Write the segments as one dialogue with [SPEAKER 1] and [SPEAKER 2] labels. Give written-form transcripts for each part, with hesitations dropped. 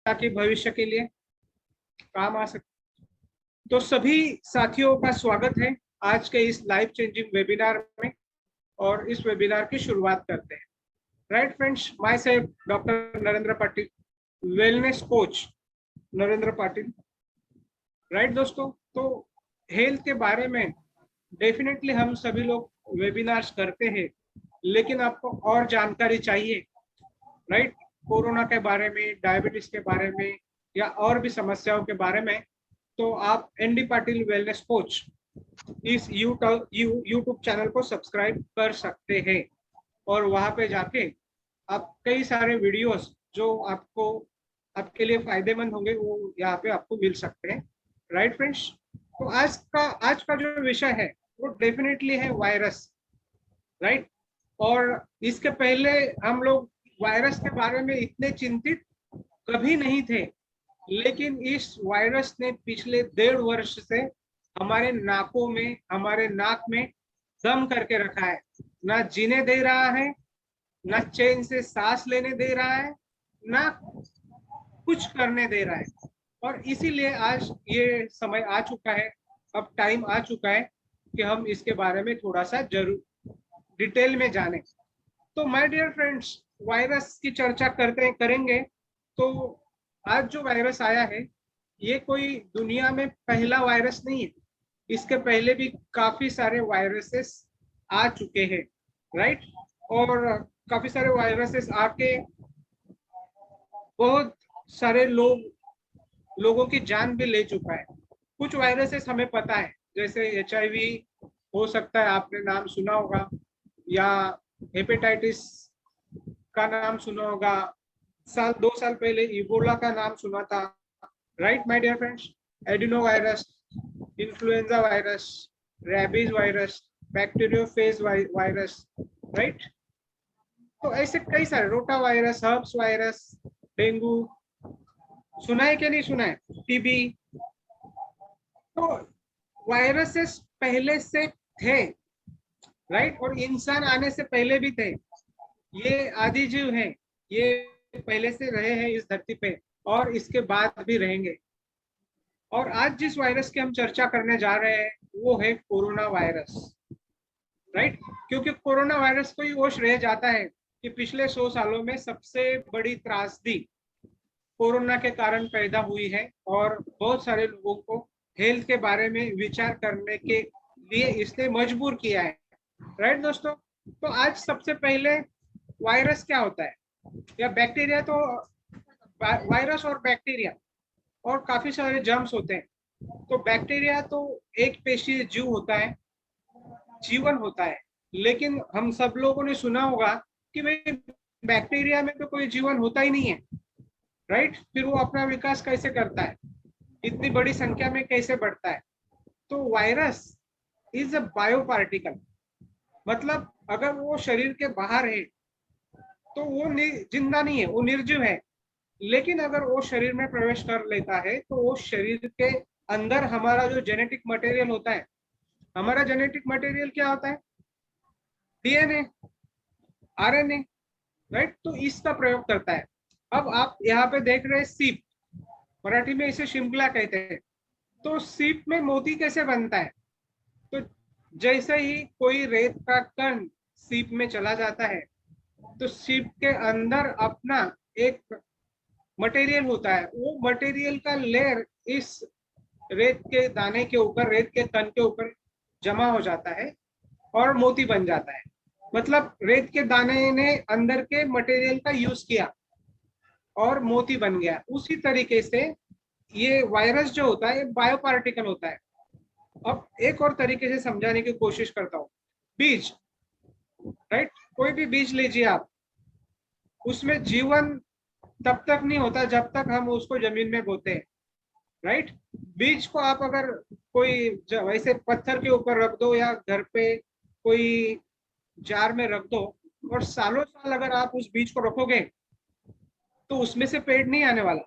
[SPEAKER 1] ताकि भविष्य के लिए काम आ सके। तो सभी साथियों का स्वागत है आज के इस लाइफ चेंजिंग वेबिनार में, और इस वेबिनार की शुरुआत करते हैं। Right friends, my self doctor Narendra Patil, wellness coach Narendra Patil. Right दोस्तों, तो हेल्थ के बारे में डेफिनेटली हम सभी लोग वेबिनार्स करते हैं, लेकिन आपको और जानकारी चाहिए, राइट, कोरोना के बारे में, डायबिटीज के बारे में या और भी समस्याओं के बारे में, तो आप एनडी पाटिल वेलनेस कोच इस यूट्यूब चैनल को सब्सक्राइब कर सकते हैं, और वहां पे जाके आप कई सारे वीडियोस जो आपके लिए फायदेमंद होंगे वो यहाँ पे आपको मिल सकते हैं। राइट फ्रेंड्स, तो आज का जो विषय है वो डेफिनेटली है वायरस। राइट, और इसके पहले हम लोग वायरस के बारे में इतने चिंतित कभी नहीं थे, लेकिन इस वायरस ने पिछले 1.5 वर्ष से हमारे नाकों में, हमारे नाक में दम करके रखा है। ना जीने दे रहा है, ना चैन से सांस लेने दे रहा है, ना कुछ करने दे रहा है। और इसीलिए आज ये समय आ चुका है, अब टाइम आ चुका है कि हम इसके बारे में थोड़ा सा जरूर डिटेल में जाने। तो माय डियर फ्रेंड्स, वायरस की चर्चा करेंगे। तो आज जो वायरस आया है ये कोई दुनिया में पहला वायरस नहीं है, इसके पहले भी काफी सारे वायरसेस आ चुके हैं। राइट, और काफी सारे वायरसेस आके बहुत सारे लोगों की जान भी ले चुका है। कुछ वायरसेस हमें पता है, जैसे HIV हो सकता है, आपने नाम सुना होगा, या हेपेटाइटिस का नाम सुना होगा, 2 साल पहले इबोला का नाम सुना था। Right my dear friends, adenovirus, influenza virus, rabies virus, bacteriophage virus. Right, तो ऐसे कई सारे, rota virus, herbs virus, dengue, सुना है कि नहीं सुना है, टीबी। तो वायरसेस पहले से थे, राइट, और इंसान आने से पहले भी थे। ये आदि जीव हैं, ये पहले से रहे हैं इस धरती पे, और इसके बाद भी रहेंगे। और आज जिस वायरस की हम चर्चा करने जा रहे हैं वो है कोरोना वायरस। राइट, क्योंकि कोरोना वायरस को ही वो श्रेय जाता है कि पिछले 100 सालों में सबसे बड़ी त्रासदी कोरोना के कारण पैदा हुई है, और बहुत सारे लोगों को हेल्थ के बारे में विचार करने के लिए इसने मजबूर किया है। राइट दोस्तों, तो आज सबसे पहले वायरस क्या होता है, या बैक्टीरिया। तो वायरस और बैक्टीरिया और काफी सारे जर्म्स होते हैं। तो बैक्टीरिया तो एक पेशीय जीव होता है, जीवन होता है, लेकिन हम सब लोगों ने सुना होगा कि भाई बैक्टीरिया में तो कोई जीवन होता ही नहीं है। राइट, फिर वो अपना विकास कैसे करता है, इतनी बड़ी संख्या में कैसे बढ़ता है। तो virus is a bio particle, मतलब अगर वो शरीर के बाहर है तो वो जिंदा नहीं है, वो निर्जीव है। लेकिन अगर वो शरीर में प्रवेश कर लेता है तो वो शरीर के अंदर हमारा जो जेनेटिक मटेरियल होता है, हमारा जेनेटिक मटेरियल क्या होता है, DNA, RNA। राइट, तो इसका प्रयोग करता है। अब आप यहाँ पे देख रहे हैं सीप, मराठी में इसे शिंपला कहते हैं। तो सीप में मोती कैसे बनता है, तो जैसे ही कोई रेत का कण सीप में चला जाता है तो सीप के अंदर अपना एक मटेरियल होता है, वो मटेरियल का लेयर इस रेत के दाने के ऊपर, रेत के कण के ऊपर जमा हो जाता है और मोती बन जाता है। मतलब रेत के दाने ने अंदर के मटेरियल का यूज किया और मोती बन गया। उसी तरीके से ये वायरस जो होता है बायो पार्टिकल होता है। अब एक और तरीके से समझाने की कोशिश करता हूँ। बीज, राइट, कोई भी बीज लीजिए आप, उसमें जीवन तब तक नहीं होता जब तक हम उसको जमीन में बोते हैं। राइट, बीज को आप अगर कोई वैसे पत्थर के ऊपर रख दो या घर पे कोई जार में रख दो, और सालों साल अगर आप उस बीज को रखोगे तो उसमें से पेड़ नहीं आने वाला।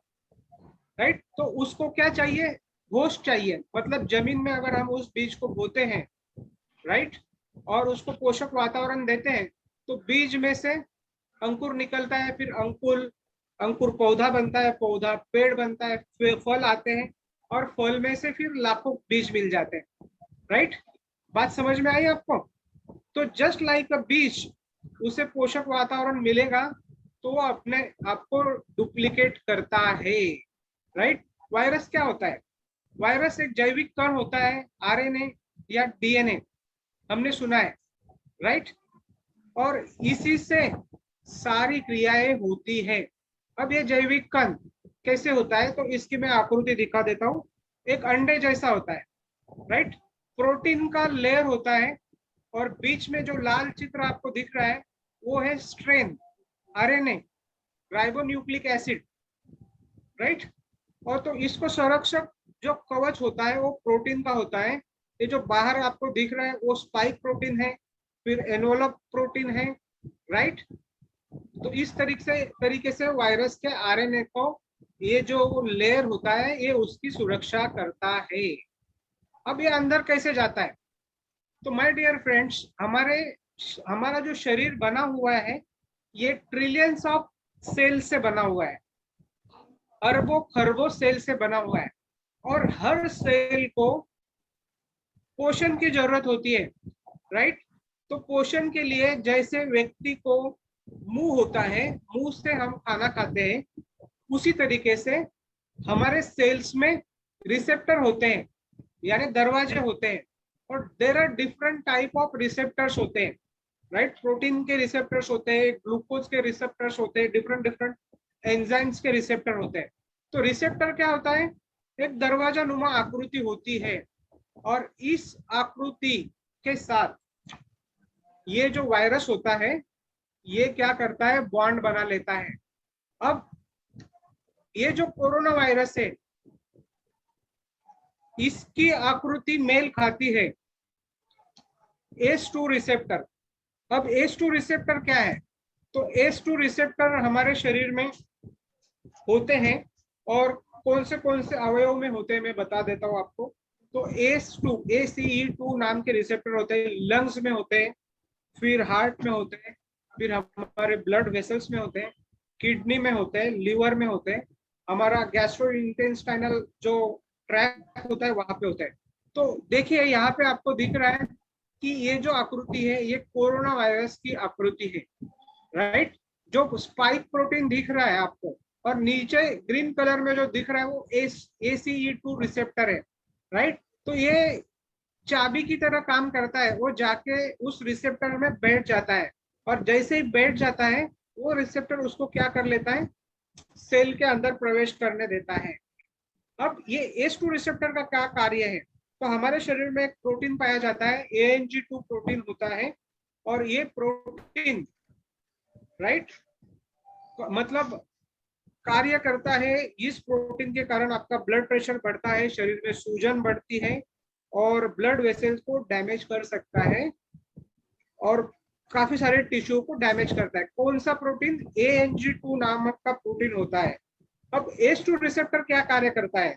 [SPEAKER 1] राइट, तो उसको क्या चाहिए, होस्ट चाहिए। मतलब जमीन में अगर हम उस बीज को बोते हैं, राइट, और उसको पोषक वातावरण देते हैं, तो बीज में से अंकुर निकलता है, फिर अंकुर, अंकुर पौधा बनता है, पौधा पेड़ बनता है, फल आते हैं, और फल में से फिर लाखों बीज मिल जाते हैं। राइट, बात समझ में आई आपको? तो जस्ट लाइक अ बीज, उसे पोषक वातावरण मिलेगा तो वो अपने आपको डुप्लीकेट करता है। राइट, वायरस क्या होता है? वायरस एक जैविक कण होता है, आरएनए या डीएनए, हमने सुना है। राइट, और इसी से सारी क्रियाएं होती है। अब ये जैविक कण कैसे होता है, तो इसकी मैं आकृति दिखा देता हूँ। एक अंडे जैसा होता है। राइट, प्रोटीन का लेयर होता है, और बीच में जो लाल चित्र आपको दिख रहा है वो है strain, RNA, ribonucleic acid. Right, और तो इसको संरक्षक जो कवच होता है वो प्रोटीन का होता है। ये जो बाहर आपको दिख रहा है वो स्पाइक प्रोटीन है, फिर एनवलप प्रोटीन है। राइट, तो इस तरीके से वायरस के आरएनए को ये जो लेयर होता है ये उसकी सुरक्षा करता है। अब ये अंदर कैसे जाता है? तो माय डियर फ्रेंड्स, हमारा जो शरीर बना हुआ है ये ट्रिलियंस ऑफ सेल से बना हुआ है, अरबों खरबों सेल से बना हुआ है, और हर सेल को पोषण की जरूरत होती है। राइट, तो पोषण के लिए जैसे व्यक्ति को मुंह होता है, मुंह से हम खाना खाते हैं, उसी तरीके से हमारे सेल्स में रिसेप्टर होते हैं, यानी दरवाजे होते हैं, और there are different type of receptors होते हैं। राइट, प्रोटीन के रिसेप्टर्स होते हैं, ग्लूकोज के रिसेप्टर्स होते हैं, डिफरेंट डिफरेंट एंजाइम्स के रिसेप्टर होते हैं। तो रिसेप्टर क्या होता है? एक दरवाजा नुमा आकृति होती है, और इस आकृति के साथ ये जो वायरस होता है ये क्या करता है? बॉन्ड बना लेता है। अब ये जो कोरोना वायरस है इसकी आकृति मेल खाती है H2 रिसेप्टर। अब H2 रिसेप्टर क्या है? तो H2 रिसेप्टर हमारे शरीर में होते हैं, और कौन से अवयव में होते हैं मैं बता देता हूं आपको। तो ACE2 नाम के रिसेप्टर होते हैं, लंग्स में होते हैं, फिर हार्ट में होते हैं, फिर हमारे ब्लड वेसल्स में होते हैं, किडनी में होते हैं, लिवर में होते हैं, हमारा गैस्ट्रोइंटेस्टाइनल जो ट्रैक होता है वहां पे होता है। तो देखिए यहाँ पे आपको दिख रहा है कि ये जो आकृति है ये कोरोना वायरस की आकृति है। राइट, जो स्पाइक प्रोटीन दिख रहा है आपको, और नीचे ग्रीन कलर में जो दिख रहा है वो ACE2 रिसेप्टर है। राइट, तो ये चाबी की तरह काम करता है, वो जाके उस रिसेप्टर में बैठ जाता है, और जैसे ही बैठ जाता है वो रिसेप्टर उसको क्या कर लेता है? सेल के अंदर प्रवेश करने देता है। अब ये H2 रिसेप्टर का क्या कार्य है? तो हमारे शरीर में एक प्रोटीन पाया जाता है, ANG2 प्रोटीन होता है, और ये प्रोटीन राइट मतलब कार्य करता है। इस प्रोटीन के कारण आपका ब्लड प्रेशर बढ़ता है, शरीर में सूजन बढ़ती है, और ब्लड वेसल्स को डैमेज कर सकता है, और काफी सारे टिश्यू को डैमेज करता है। कौन सा प्रोटीन? ANG2 नामक का प्रोटीन होता है। अब H2 रिसेप्टर क्या कार्य करता है?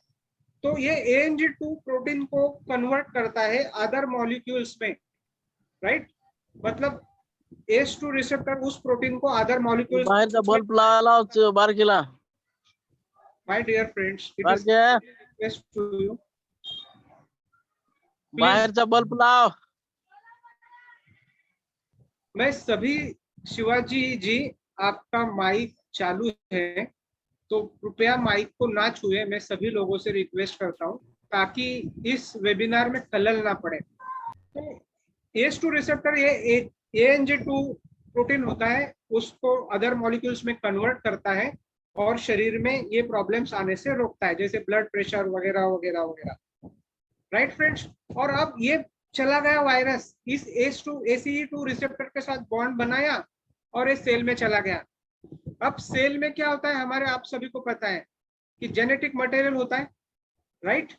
[SPEAKER 1] तो ये ANG2 प्रोटीन को कन्वर्ट करता है अदर मॉलिक्यूल्स में। राइट, मतलब H2 रिसेप्टर उस प्रोटीन को अदर मॉलिक्यूल्स
[SPEAKER 2] बाहेरचा बल्ब लावला बारकीला.
[SPEAKER 1] My dear friends, it is
[SPEAKER 2] बारक्या
[SPEAKER 1] रिक्वेस्ट टू यू,
[SPEAKER 2] बाहेरचा बल्ब लाव.
[SPEAKER 1] मैं सभी शिवाजी जी, आपका माइक चालू है तो कृपया माइक को ना छुए, मैं सभी लोगों से रिक्वेस्ट करता हूँ, ताकि इस वेबिनार में खलल ना पड़े। तो H2 रिसेप्टर ये ANG2 प्रोटीन होता है, उसको अदर मॉलिक्यूल्स में कन्वर्ट करता है, और शरीर में ये प्रॉब्लम्स आने से रोकता है, जैसे ब्लड प्रेशर वगैरह वगैरह वगैरह। राइट फ्रेंड्स, और अब ये चला गया वायरस, इस ACE2 रिसेप्टर के साथ बॉन्ड बनाया और इस सेल में चला गया। अब सेल में क्या होता है? हमारे आप सभी को पता है कि जेनेटिक मटेरियल होता है। राइट,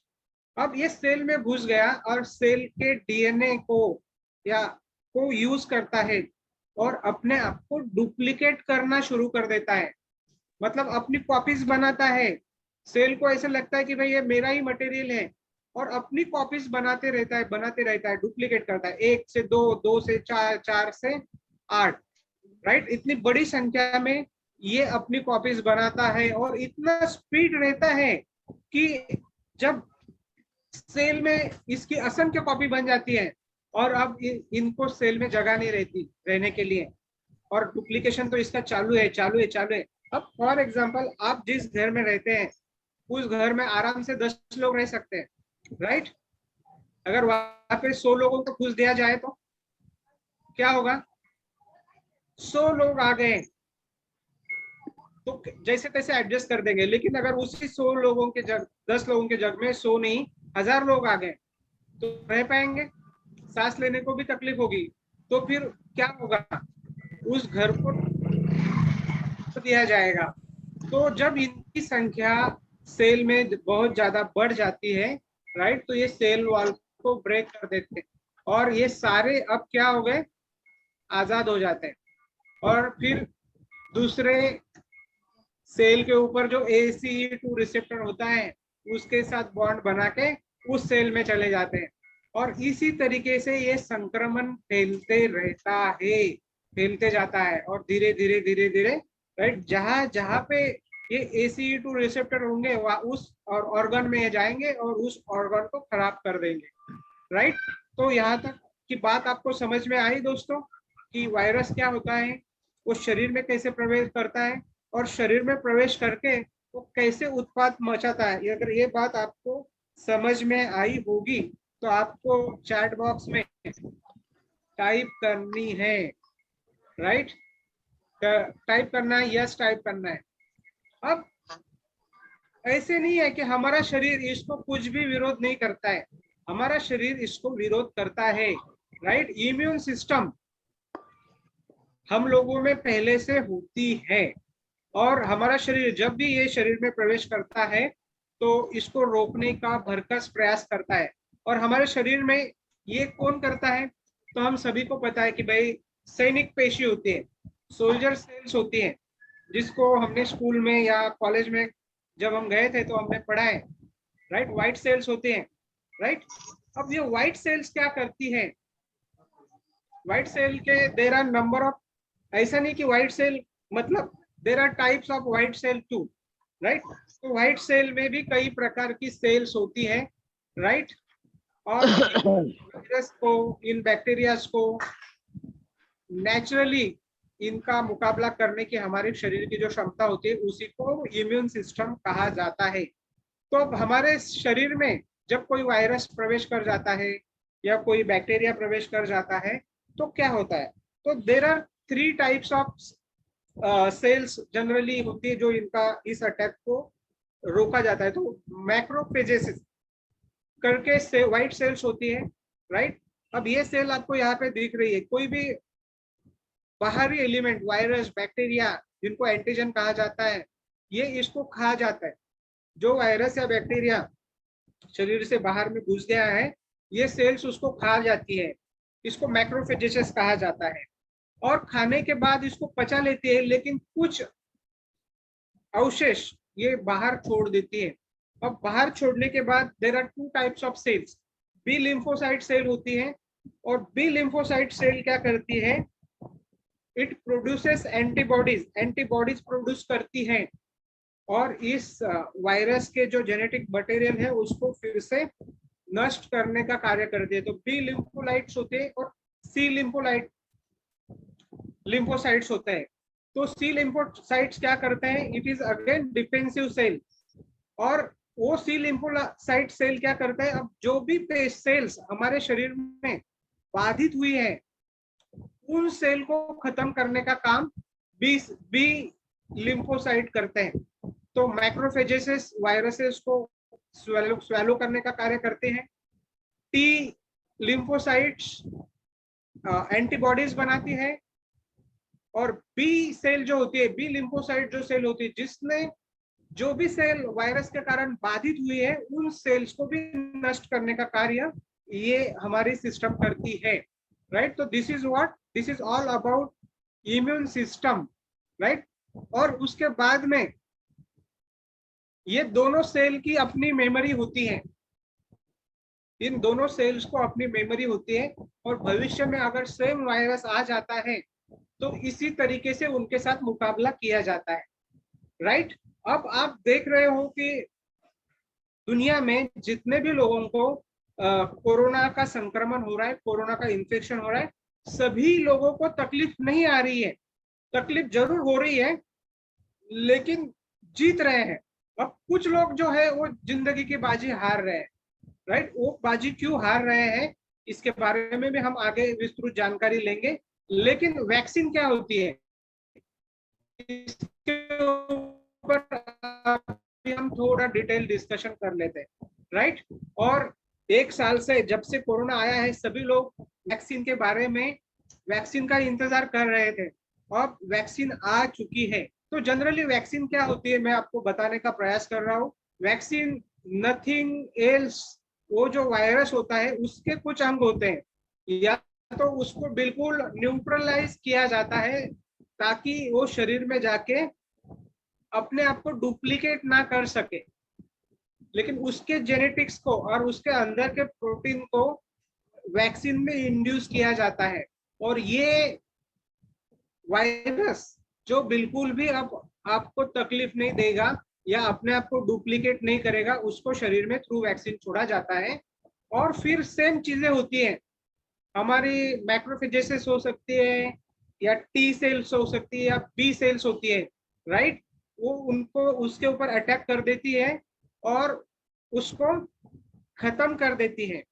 [SPEAKER 1] अब ये सेल में घुस गया और सेल के डीएनए को यूज करता है, और अपने आप को डुप्लीकेट करना शुरू कर देता है, मतलब अपनी कॉपीज बनाता है। सेल को ऐसा लगता है कि भाई ये मेरा ही मटेरियल है, और अपनी कॉपीज बनाते रहता है, डुप्लीकेट करता है, 1 से 2, 2 से 4, 4 से 8। राइट, इतनी बड़ी संख्या में ये अपनी कॉपीज बनाता है और इतना स्पीड रहता है कि जब सेल में इसकी असंख्य कॉपी बन जाती है और अब इनको सेल में जगह नहीं रहती रहने के लिए, और डुप्लीकेशन तो इसका चालू है चालू है चालू है। अब फॉर एग्जांपल आप जिस घर में रहते हैं उस घर में आराम से 10 लोग रह सकते हैं, राइट। अगर वहां पे 100 लोगों को घुस दिया जाए तो क्या होगा? 100 लोग आ गए तो जैसे तैसे एडजस्ट कर देंगे, लेकिन अगर उसी 100 लोगों के जग 10 लोगों के जग में 100 नहीं 1000 लोग आ गए तो रह पाएंगे? सांस लेने को भी तकलीफ होगी। तो फिर क्या होगा? उस घर को दिया जाएगा। तो जब इनकी संख्या सेल में बहुत ज्यादा बढ़ जाती है, राइट, तो ये सेल वॉल को ब्रेक कर देते हैं और ये सारे अब क्या हो गए? आजाद हो जाते हैं और फिर दूसरे सेल के ऊपर जो ACE2 रिसेप्टर होता है उसके साथ बॉन्ड बना के उस सेल में चले जाते हैं और इसी तरीके से ये संक्रमण फैलते रहता है, फैलते जाता है और धीरे धीरे धीरे धीरे, राइट, जहां जहां पे ये ACE2 रिसेप्टर होंगे वह उस और ऑर्गन में जाएंगे और उस ऑर्गन को खराब कर देंगे, राइट। तो यहाँ तक की बात आपको समझ में आई दोस्तों कि वायरस क्या होता है, वो शरीर में कैसे प्रवेश करता है और शरीर में प्रवेश करके वो कैसे उत्पात मचाता है। अगर ये बात आपको समझ में आई होगी तो आपको चैट बॉक्स में टाइप करनी है, राइट, टाइप करना है, यस टाइप करना है। अब ऐसे नहीं है कि हमारा शरीर इसको कुछ भी विरोध नहीं करता है, हमारा शरीर इसको विरोध करता है, राइट। इम्यून सिस्टम हम लोगों में पहले से होती है और हमारा शरीर जब भी ये शरीर में प्रवेश करता है तो इसको रोकने का भरकस प्रयास करता है। और हमारे शरीर में ये कौन करता है? तो हम सभी को पता है कि भाई सैनिक पेशी होती है, सोल्जर सेल्स होती है, जिसको हमने स्कूल में या कॉलेज में जब हम गए थे तो हमने पढ़ा है, राइट। व्हाइट सेल्स होते हैं, राइट। अब ये व्हाइट सेल्स क्या करती है? व्हाइट सेल के देयर आर नंबर ऑफ, ऐसा नहीं कि व्हाइट सेल मतलब there are types of white cell too, right. तो व्हाइट सेल में भी कई प्रकार की सेल्स होती है, राइट। और वायरस को, इन बैक्टीरियाज को नेचुरली इनका मुकाबला करने की हमारे शरीर की जो क्षमता होती है उसी को इम्यून सिस्टम कहा जाता है। तो अब हमारे शरीर में जब कोई वायरस प्रवेश कर जाता है या कोई बैक्टीरिया प्रवेश कर जाता है तो क्या होता है? तो there are 3 types of cells generally होती है जो इनका इस अटैक को रोका जाता है। तो मैक्रोफेजेस करके से व्हाइट सेल्स होती है, राइट। अब ये सेल आपको यहाँ पे दिख रही है, कोई भी बाहरी एलिमेंट, वायरस, बैक्टीरिया, जिनको एंटीजन कहा जाता है, ये इसको खा जाता है। जो वायरस या बैक्टीरिया शरीर से बाहर में घुस गया है ये सेल्स उसको खा जाती है, इसको मैक्रोफेजेस कहा जाता है। और खाने के बाद इसको पचा लेती है लेकिन कुछ अवशेष ये बाहर छोड़ देती है। अब बाहर छोड़ने के बाद there are 2 types of cells, B lymphocyte cell होती है और बी लिम्फोसाइट सेल क्या करती है? It produces antibodies, antibodies produce करती है और इस वायरस के जो जेनेटिक मटेरियल है उसको फिर से नष्ट करने का कार्य करती है। तो बी लिम्फोलाइट्स होते हैं और सी लिम्फोसाइट्स होते हैं। तो सी लिम्फोसाइट्स क्या करते हैं? It is again defensive cell. और वो सी लिम्फोसाइट सेल क्या करता है? अब जो भी सेल्स हमारे शरीर में बाधित हुई है उन सेल को खत्म करने का काम बी लिम्फोसाइट करते हैं। तो मैक्रोफेजेस वायरसेस को स्वेलो करने का कार्य करते हैं। टी लिम्फोसाइट्स एंटीबॉडीज बनाती है और बी सेल जो होती है, बी लिम्फोसाइट जो सेल होती है जिसने जो भी सेल वायरस के कारण बाधित हुई है उन सेल्स को भी नष्ट करने का कार्य ये हमारी सिस्टम करती है, राइट। तो this is what, this is all about immune system, right. और उसके बाद में ये दोनों सेल की अपनी मेमोरी होती है, इन दोनों सेल्स को अपनी मेमोरी होती है और भविष्य में अगर सेम वायरस आ जाता है तो इसी तरीके से उनके साथ मुकाबला किया जाता है, राइट। अब आप देख रहे हो कि दुनिया में जितने भी लोगों को कोरोना का संक्रमण हो रहा है, कोरोना का इन्फेक्शन हो रहा है, सभी लोगों को तकलीफ नहीं आ रही है। तकलीफ जरूर हो रही है, लेकिन जीत रहे हैं। अब कुछ लोग जो है वो जिंदगी की बाजी हार रहे हैं, राइट। वो बाजी क्यों हार रहे हैं, इसके बारे में भी हम आगे विस्तृत जानकारी लेंगे। लेकिन वैक्सीन क्या होती है, इसके ऊपर अभी हम थोड़ा डिटेल डिस्कशन कर लेते हैं, राइट। और 1 साल से, जब से कोरोना आया है, सभी लोग वैक्सीन के बारे में, वैक्सीन का इंतजार कर रहे थे। अब वैक्सीन आ चुकी है। तो जनरली वैक्सीन क्या होती है, मैं आपको बताने का प्रयास कर रहा हूँ। वैक्सीन नथिंग एल्स, वो जो वायरस होता है उसके कुछ अंग होते हैं, या तो उसको बिल्कुल न्यूट्रलाइज किया जाता है ताकि वो शरीर में जाके अपने आप को डुप्लीकेट ना कर सके, लेकिन उसके जेनेटिक्स को और उसके अंदर के प्रोटीन को वैक्सीन में इंड्यूस किया जाता है। और ये वायरस जो बिल्कुल भी अब आपको तकलीफ नहीं देगा या अपने आप को डुप्लीकेट नहीं करेगा, उसको शरीर में थ्रू वैक्सीन छोड़ा जाता है। और फिर सेम चीजें होती है, हमारी मैक्रोफेजेसिस हो सकती है, या टी सेल्स हो सकती है, या बी सेल्स होती है, राइट। वो उनको उसके ऊपर अटैक कर देती है और उसको खत्म कर देती है।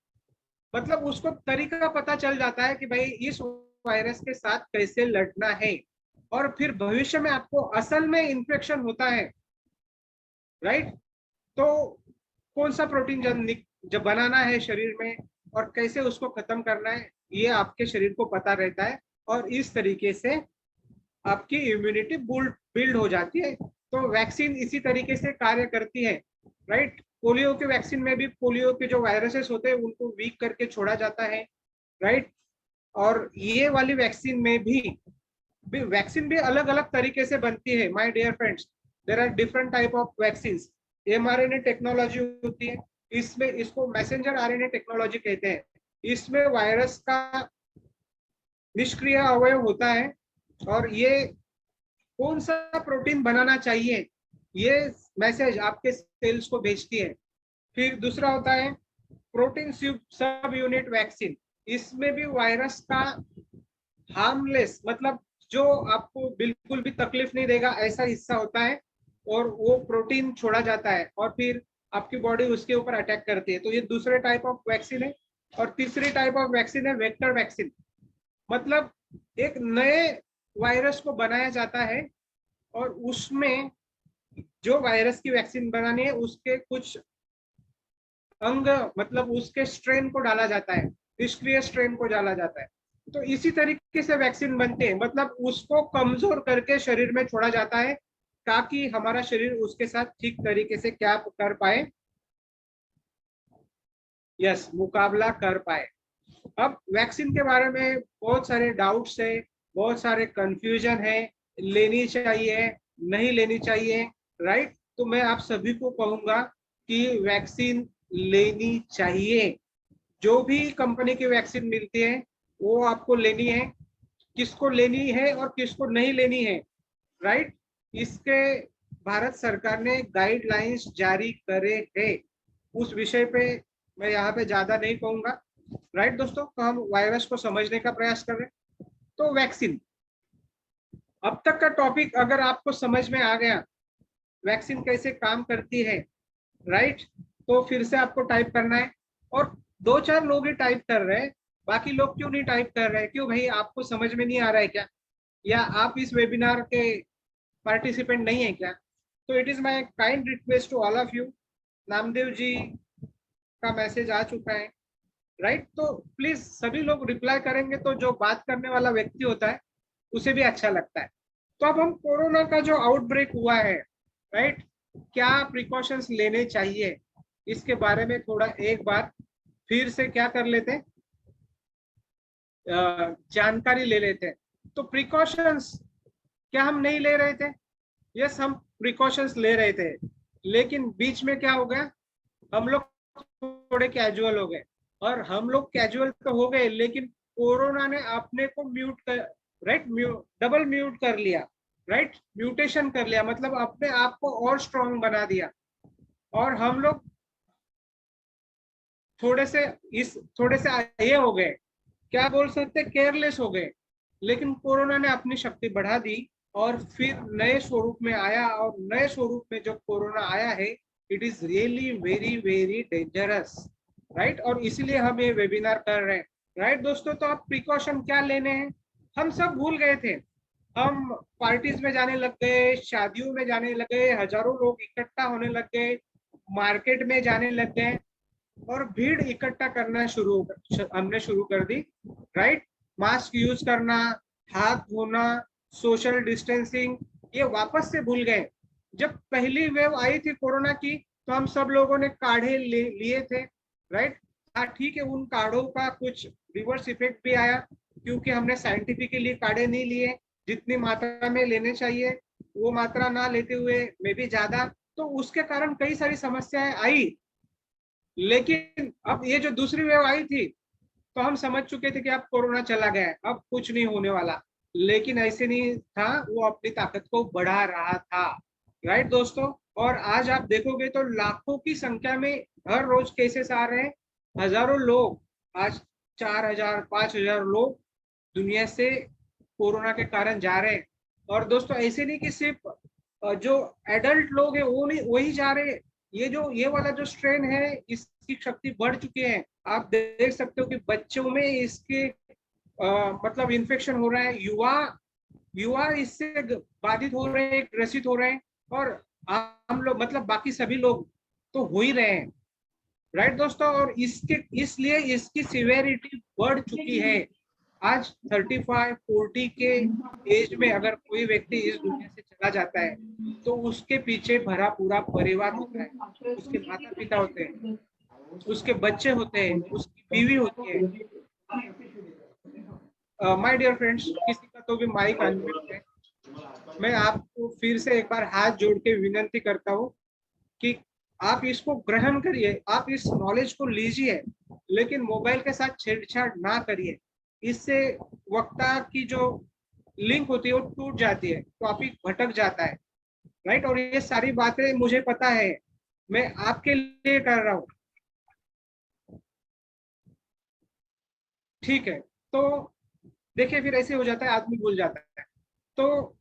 [SPEAKER 1] मतलब उसको तरीका पता चल जाता है कि भाई इस वायरस के साथ कैसे लड़ना है, और फिर भविष्य में आपको असल में इन्फेक्शन होता है, राइट। तो कौन सा प्रोटीन जब बनाना है शरीर में और कैसे उसको खत्म करना है, ये आपके शरीर को पता रहता है, और इस तरीके से आपकी इम्यूनिटी बिल्ड हो जाती है। तो वैक्सीन इसी तरीके से कार्य करती है, राइट। पोलियो के वैक्सीन में भी पोलियो के जो वायरसेस होते हैं उनको वीक करके छोड़ा जाता है, राइट। और ये वाली वैक्सीन में भी वैक्सीन भी अलग अलग तरीके से बनती है, my dear friends. There are different type of vaccine. mRNA technology होती है, इसमें इसको मैसेंजर आरएनए टेक्नोलॉजी कहते हैं। इसमें वायरस का निष्क्रिय अवयव होता है, और ये कौन सा प्रोटीन बनाना चाहिए ये मैसेज आपके सेल्स को भेजती है। फिर दूसरा होता है प्रोटीन सब यूनिट वैक्सीन। इसमें भी वायरस का हार्मलेस, मतलब जो आपको बिल्कुल भी तकलीफ नहीं देगा ऐसा हिस्सा होता है, और वो प्रोटीन छोड़ा जाता है और फिर आपकी बॉडी उसके ऊपर अटैक करती है। तो ये दूसरे टाइप ऑफ वैक्सीन है। और तीसरी टाइप ऑफ वैक्सीन है वेक्टर वैक्सीन। मतलब एक नए वायरस को बनाया जाता है, और उसमें जो वायरस की वैक्सीन बनानी है उसके कुछ अंग, मतलब उसके स्ट्रेन को डाला जाता है, निष्क्रिय स्ट्रेन को डाला जाता है। तो इसी तरीके से वैक्सीन बनते हैं, मतलब उसको कमजोर करके शरीर में छोड़ा जाता है ताकि हमारा शरीर उसके साथ ठीक तरीके से क्या कर पाए, यस, मुकाबला कर पाए। अब वैक्सीन के बारे में बहुत सारे डाउट्स है, बहुत सारे कंफ्यूजन है, लेनी चाहिए नहीं लेनी चाहिए, राइट। तो मैं आप सभी को कहूंगा कि वैक्सीन लेनी चाहिए। जो भी कंपनी की वैक्सीन मिलती है वो आपको लेनी है, किसको लेनी है और किसको नहीं लेनी है, राइट। इसके भारत सरकार ने गाइडलाइंस जारी करे हैं, उस विषय पे मैं यहाँ पे ज्यादा नहीं कहूंगा, राइट दोस्तों। तो हम वायरस को समझने का प्रयास कर रहे हैं। तो वैक्सीन, अब तक का टॉपिक अगर आपको समझ में आ गया, वैक्सीन कैसे काम करती है, राइट, तो फिर से आपको टाइप करना है। और 2-4 लोग ही टाइप कर रहे हैं, बाकी लोग क्यों नहीं टाइप कर रहे हैं? क्यों भाई, आपको समझ में नहीं आ रहा है क्या, या आप इस वेबिनार के पार्टिसिपेंट नहीं है क्या? तो it is my kind request to all of you. Namdev ji का मैसेज आ चुका है, राइट। तो प्लीज सभी लोग रिप्लाई करेंगे तो जो बात करने वाला व्यक्ति होता है उसे भी अच्छा लगता है। तो अब हम कोरोना का जो आउटब्रेक हुआ है, राइट, क्या प्रिकॉशंस लेने चाहिए इसके बारे में थोड़ा एक बार फिर से क्या कर लेते हैं, जानकारी ले लेते हैं। तो प्रिकॉशंस क्या हम नहीं ले रहे थे? यस, हम प्रिकॉशंस ले रहे थे, लेकिन बीच में क्या हो गया, हम लोग थोड़े कैजुअल हो गए। और हम लोग कैजुअल तो हो गए, लेकिन कोरोना ने अपने को म्यूट कर, राइट, डबल म्यूट कर लिया, राइट, म्यूटेशन कर लिया, मतलब अपने आप को और स्ट्रांग बना दिया। और हम लोग थोड़े से ये हो गए, क्या बोल सकते, केयरलेस हो गए। लेकिन कोरोना ने अपनी शक्ति बढ़ा दी और फिर नए स्वरूप में आया, और नए स्वरूप में जो कोरोना आया है, it is really very very dangerous, right. और इसीलिए हम ये वेबिनार कर रहे हैं, राइट दोस्तों। तो अब प्रिकॉशन क्या लेने हैं, हम सब भूल गए थे। हम पार्टीज में जाने लग गए, शादियों में जाने लग गए, हजारों लोग इकट्ठा होने लग गए, मार्केट में जाने लग गए, और भीड़ इकट्ठा करना हमने शुरू कर दी, राइट। मास्क यूज करना, हाथ धोना, सोशल डिस्टेंसिंग, ये वापस से भूल गए। जब पहली वेव आई थी कोरोना की, तो हम सब लोगों ने काढ़े लिए थे, राइट। हाँ ठीक है, उन काढ़ों का कुछ रिवर्स इफेक्ट भी आया, क्योंकि हमने साइंटिफिकली काढ़े नहीं लिए, जितनी मात्रा में लेने चाहिए वो मात्रा ना लेते हुए मे भी ज्यादा, तो उसके कारण कई सारी समस्याएं आई। लेकिन अब ये जो दूसरी वेव आई थी, तो हम समझ चुके थे कि अब कोरोना चला गया है, अब कुछ नहीं होने वाला। लेकिन ऐसे नहीं था, वो अपनी ताकत को बढ़ा रहा था, राइट दोस्तों। और आज आप देखोगे तो लाखों की संख्या में हर रोज केसेस आ रहे हैं, हजारों लोग, आज 4,000 5,000 लोग दुनिया से कोरोना के कारण जा रहे हैं। और दोस्तों ऐसे नहीं कि सिर्फ जो एडल्ट लोग हैं वो नहीं, वही जा रहे हैं। ये वाला जो स्ट्रेन है, इसकी शक्ति बढ़ चुकी है। आप देख सकते हो कि बच्चों में इसके मतलब इन्फेक्शन हो रहा है, युवा युवा इससे बाधित हो रहे हैं, ग्रसित हो रहे हैं, और हम लोग मतलब बाकी सभी लोग तो हो ही रहे हैं, राइट दोस्तों। और इसलिए इसकी सिवेरिटी बढ़ चुकी है। आज 35-40 के एज में अगर कोई व्यक्ति इस दुनिया से चला जाता है, तो उसके पीछे भरा पूरा परिवार होता है, उसके माता पिता होते हैं, उसके बच्चे होते हैं, उसकी बीवी होती है। माय डियर फ्रेंड्स, किसी का तो भी माइक अनम्यूट है। मैं आपको फिर से एक बार हाथ जोड़ के विनती करता हूँ कि आप इसको ग्रहण करिए, आप इस नॉलेज को लीजिए, लेकिन मोबाइल के साथ छेड़छाड़ ना करिए। इससे वक्ता की जो लिंक होती है वो टूट जाती है, टॉपिक भटक जाता है, राइट। और ये सारी बातें मुझे पता है, मैं आपके लिए कर रहा हूँ, ठीक है। तो देखिए, फिर ऐसे हो जाता है, आदमी भूल जाता है। तो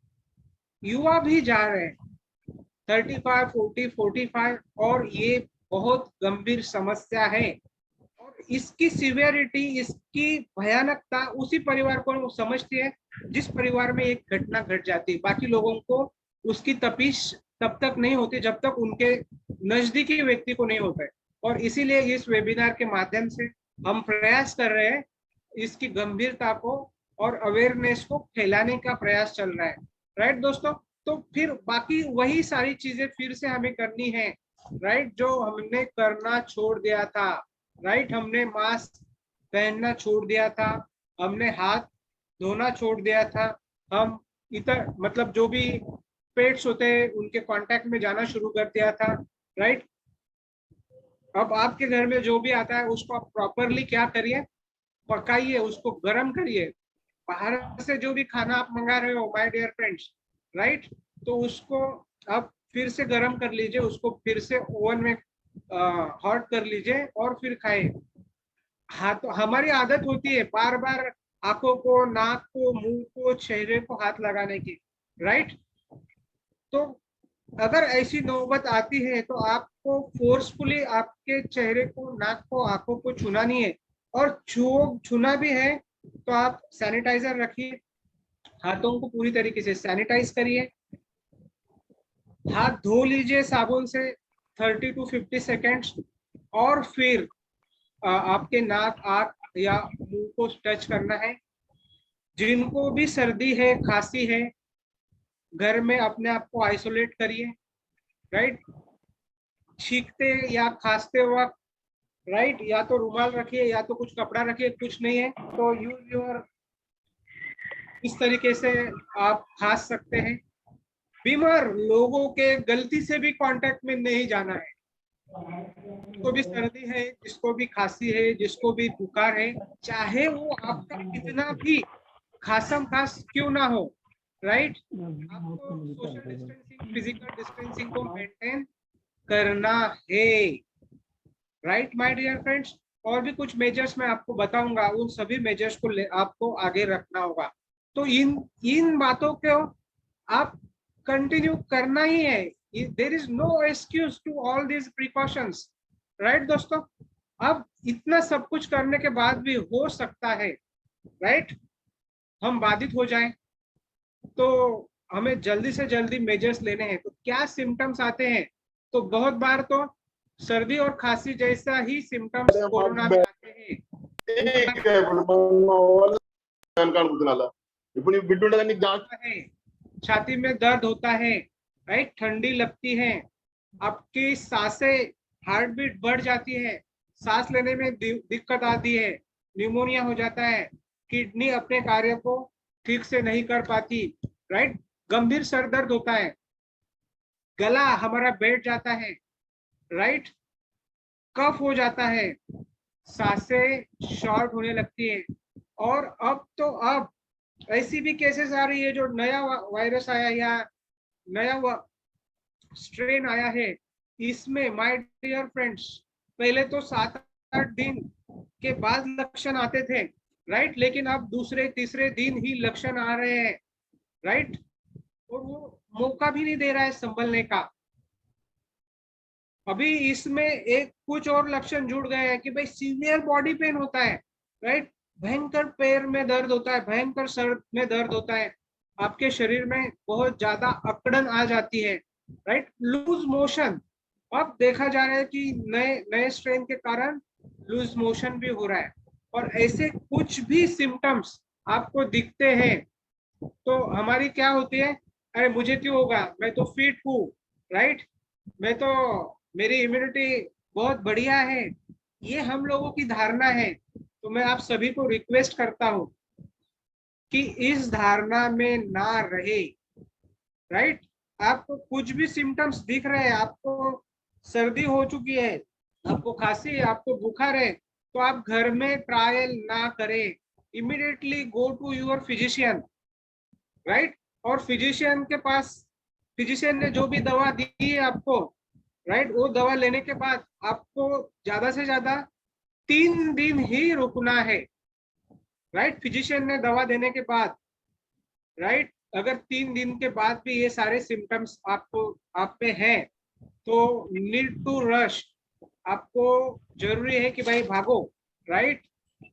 [SPEAKER 1] युवा भी जा रहे हैं 35, 40, 45, और ये बहुत गंभीर समस्या है। और इसकी सिवियरिटी, इसकी भयानकता उसी परिवार को समझती है जिस परिवार में एक घटना घट जाती है। बाकी लोगों को उसकी तपिश तब तक नहीं होती जब तक उनके नजदीकी व्यक्ति को नहीं होता है। और इसीलिए इस वेबिनार के माध्यम से हम प्रयास कर रहे हैं, इसकी गंभीरता को और अवेयरनेस को फैलाने का प्रयास चल रहा है, राइट दोस्तों। तो फिर बाकी वही सारी चीजें फिर से हमें करनी है, राइट, जो हमने करना छोड़ दिया था, राइट। हमने मास्क पहनना छोड़ दिया था, हमने हाथ धोना छोड़ दिया था, हम इतर मतलब जो भी पेट्स होते हैं उनके कांटेक्ट में जाना शुरू कर दिया था, राइट। अब आपके घर में जो भी आता है उसको आप प्रॉपरली क्या करिए, पकाइए, उसको गर्म करिए। बाहर से जो भी खाना आप मंगा रहे हो माय डियर फ्रेंड्स, राइट, तो उसको आप फिर से गर्म कर लीजिए, उसको फिर से ओवन में हॉट कर लीजिए और फिर खाए। हाँ, तो हमारी आदत होती है बार बार आंखों को, नाक को, मुंह को, चेहरे को हाथ लगाने की, राइट। तो अगर ऐसी नौबत आती है तो आपको फोर्सफुली आपके चेहरे को, नाक को, आंखों को छूना नहीं है। और छूना भी है तो आप सैनिटाइजर रखिए, हाथों को पूरी तरीके से सैनिटाइज करिए, हाथ धो लीजिए साबुन से 30 to 50 सेकेंड्स, और फिर आपके नाक, आंख या मुंह को टच करना है। जिनको भी सर्दी है, खांसी है, घर में अपने आप को आइसोलेट करिए, राइट। छींकते या खांसते वक्त, राइट, या तो रुमाल रखिए या तो कुछ कपड़ा रखिए, कुछ नहीं है तो यूज योर, इस तरीके से आप खांस सकते हैं। बीमार लोगों के गलती से भी कांटेक्ट में नहीं जाना है। जिसको भी सर्दी है, जिसको भी खांसी है, जिसको भी बुखार है, चाहे वो आपका कितना भी खासम खास क्यों ना हो, राइट, आपको सोशल डिस्टेंसिंग, फिजिकल डिस्टेंसिंग को मेंटेन करना है, राइट माय डियर फ्रेंड्स। और भी कुछ मेजर्स मैं आपको बताऊंगा, उन सभी मेजर्स को आपको आगे रखना होगा। तो इन इन बातों को आप कंटिन्यू करना ही है। There is no excuse to all these precautions, right दोस्तों। अब इतना सब कुछ करने के बाद भी हो सकता है, राइट, हम बाधित हो जाएं, तो हमें जल्दी से जल्दी मेजर्स लेने हैं। तो क्या सिम्टम्स आते हैं? तो बहुत बार तो सर्दी और खांसी जैसा ही सिम्टम्स कोरोना में आते हैं।
[SPEAKER 3] ठीक है, ఇప్పుడు బిడ్డుండగా నీకు
[SPEAKER 1] है, छाती में दर्द होता है, राइट, ठंडी लगती है, आपकी सांसें, हार्ट बीट बढ़ जाती है, सांस लेने में दिक्कत आती है, न्यूमोनिया हो जाता है, किडनी अपने कार्य को ठीक से नहीं कर पाती, राइट, गंभीर सर दर्द होता है, गला हमारा बैठ जाता है, राइट, कफ हो जाता है, सांसें शॉर्ट होने लगती है। और अब तो अब ऐसी भी केसेस आ रही है, जो नया वायरस आया या नया स्ट्रेन आया है, इसमें माय डियर फ्रेंड्स, पहले तो 7-8 दिन के बाद लक्षण आते थे, राइट, लेकिन अब दूसरे तीसरे दिन ही लक्षण आ रहे हैं, राइट, और वो मौका भी नहीं दे रहा है संभलने का। अभी इसमें एक कुछ और लक्षण जुड़ गए हैं कि भाई सीवियर बॉडी पेन होता है, राइट, भयंकर पैर में दर्द होता है, भयंकर सर में दर्द होता है, आपके शरीर में बहुत ज्यादा अकड़न आ जाती है, राइट, लूज मोशन। अब देखा जा रहा है कि नए नए स्ट्रेन के कारण लूज मोशन भी हो रहा है। और ऐसे कुछ भी सिम्टम्स आपको दिखते हैं तो हमारी क्या होती है, अरे मुझे क्यों होगा, मैं तो फिट हूँ, राइट, मैं तो, मेरी इम्यूनिटी बहुत बढ़िया है, ये हम लोगों की धारणा है। तो मैं आप सभी को रिक्वेस्ट करता हूं कि इस धारणा में ना रहे, राइट। आपको कुछ भी सिम्टम्स दिख रहे हैं, आपको सर्दी हो चुकी है, आपको खांसी, आपको बुखार है, तो आप घर में ट्रायल ना करें, immediately go to your physician, right. और फिजिशियन के पास, फिजिशियन ने जो भी दवा दी है आपको, राइट, वो दवा लेने के बाद आपको ज्यादा से ज्यादा 3 दिन ही रुकना है, राइट, फिजिशियन ने दवा देने के बाद, राइट। अगर 3 दिन के बाद भी ये सारे सिम्टम्स आपको आप पे हैं, तो नीड टू रश, आपको जरूरी है कि भाई भागो, राइट,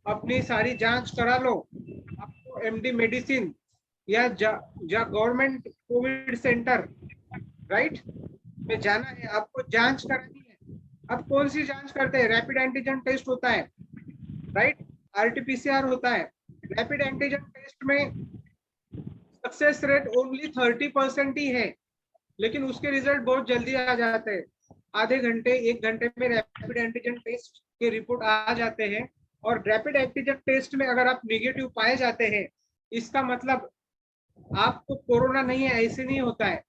[SPEAKER 1] अपनी सारी जांच करा लो, आपको एमडी मेडिसिन या गवर्नमेंट कोविड सेंटर, राइट, में जाना है, आपको जांच करानी है। अब कौन सी जांच करते हैं? रैपिड एंटीजन टेस्ट होता है, राइट, आरटीपीसीआर होता है। रैपिड एंटीजन टेस्ट में सक्सेस रेट ओनली 30% ही है, लेकिन उसके रिजल्ट बहुत जल्दी आ जाते हैं, आधे घंटे 1 घंटे में रैपिड एंटीजन टेस्ट के रिपोर्ट आ जाते हैं। और रैपिड एंटीजन टेस्ट में अगर आप निगेटिव पाए जाते हैं, इसका मतलब आपको कोरोना नहीं है, ऐसे नहीं होता है।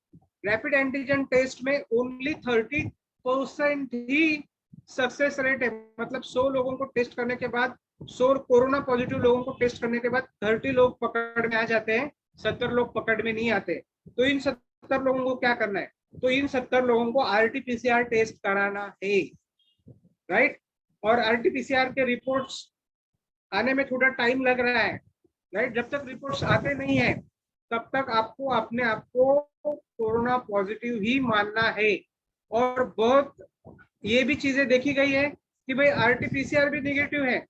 [SPEAKER 1] रैपिड एंटीजन टेस्ट में ओनली 30% ही सक्सेस रेट है, मतलब 100 लोगों को टेस्ट करने के बाद, 100 कोरोना पॉजिटिव लोगों को टेस्ट करने के बाद 30 लोग पकड़ में आ जाते हैं, 70 लोग पकड़ में नहीं आते। तो इन 70 लोगों को क्या करना है? तो इन 70 लोगों को आरटीपीसीआर टेस्ट कराना है, राइट। और आरटीपीसीआर के रिपोर्ट्स आने में थोड़ा टाइम लग रहा है, राइट, जब तक रिपोर्ट्स आते नहीं है तब तक आपको अपने आप को कोरोना पॉजिटिव ही मानना है। और बहुत ये भी चीजें देखी गई है कि भाई आरटीपीसीआर भी नेगेटिव है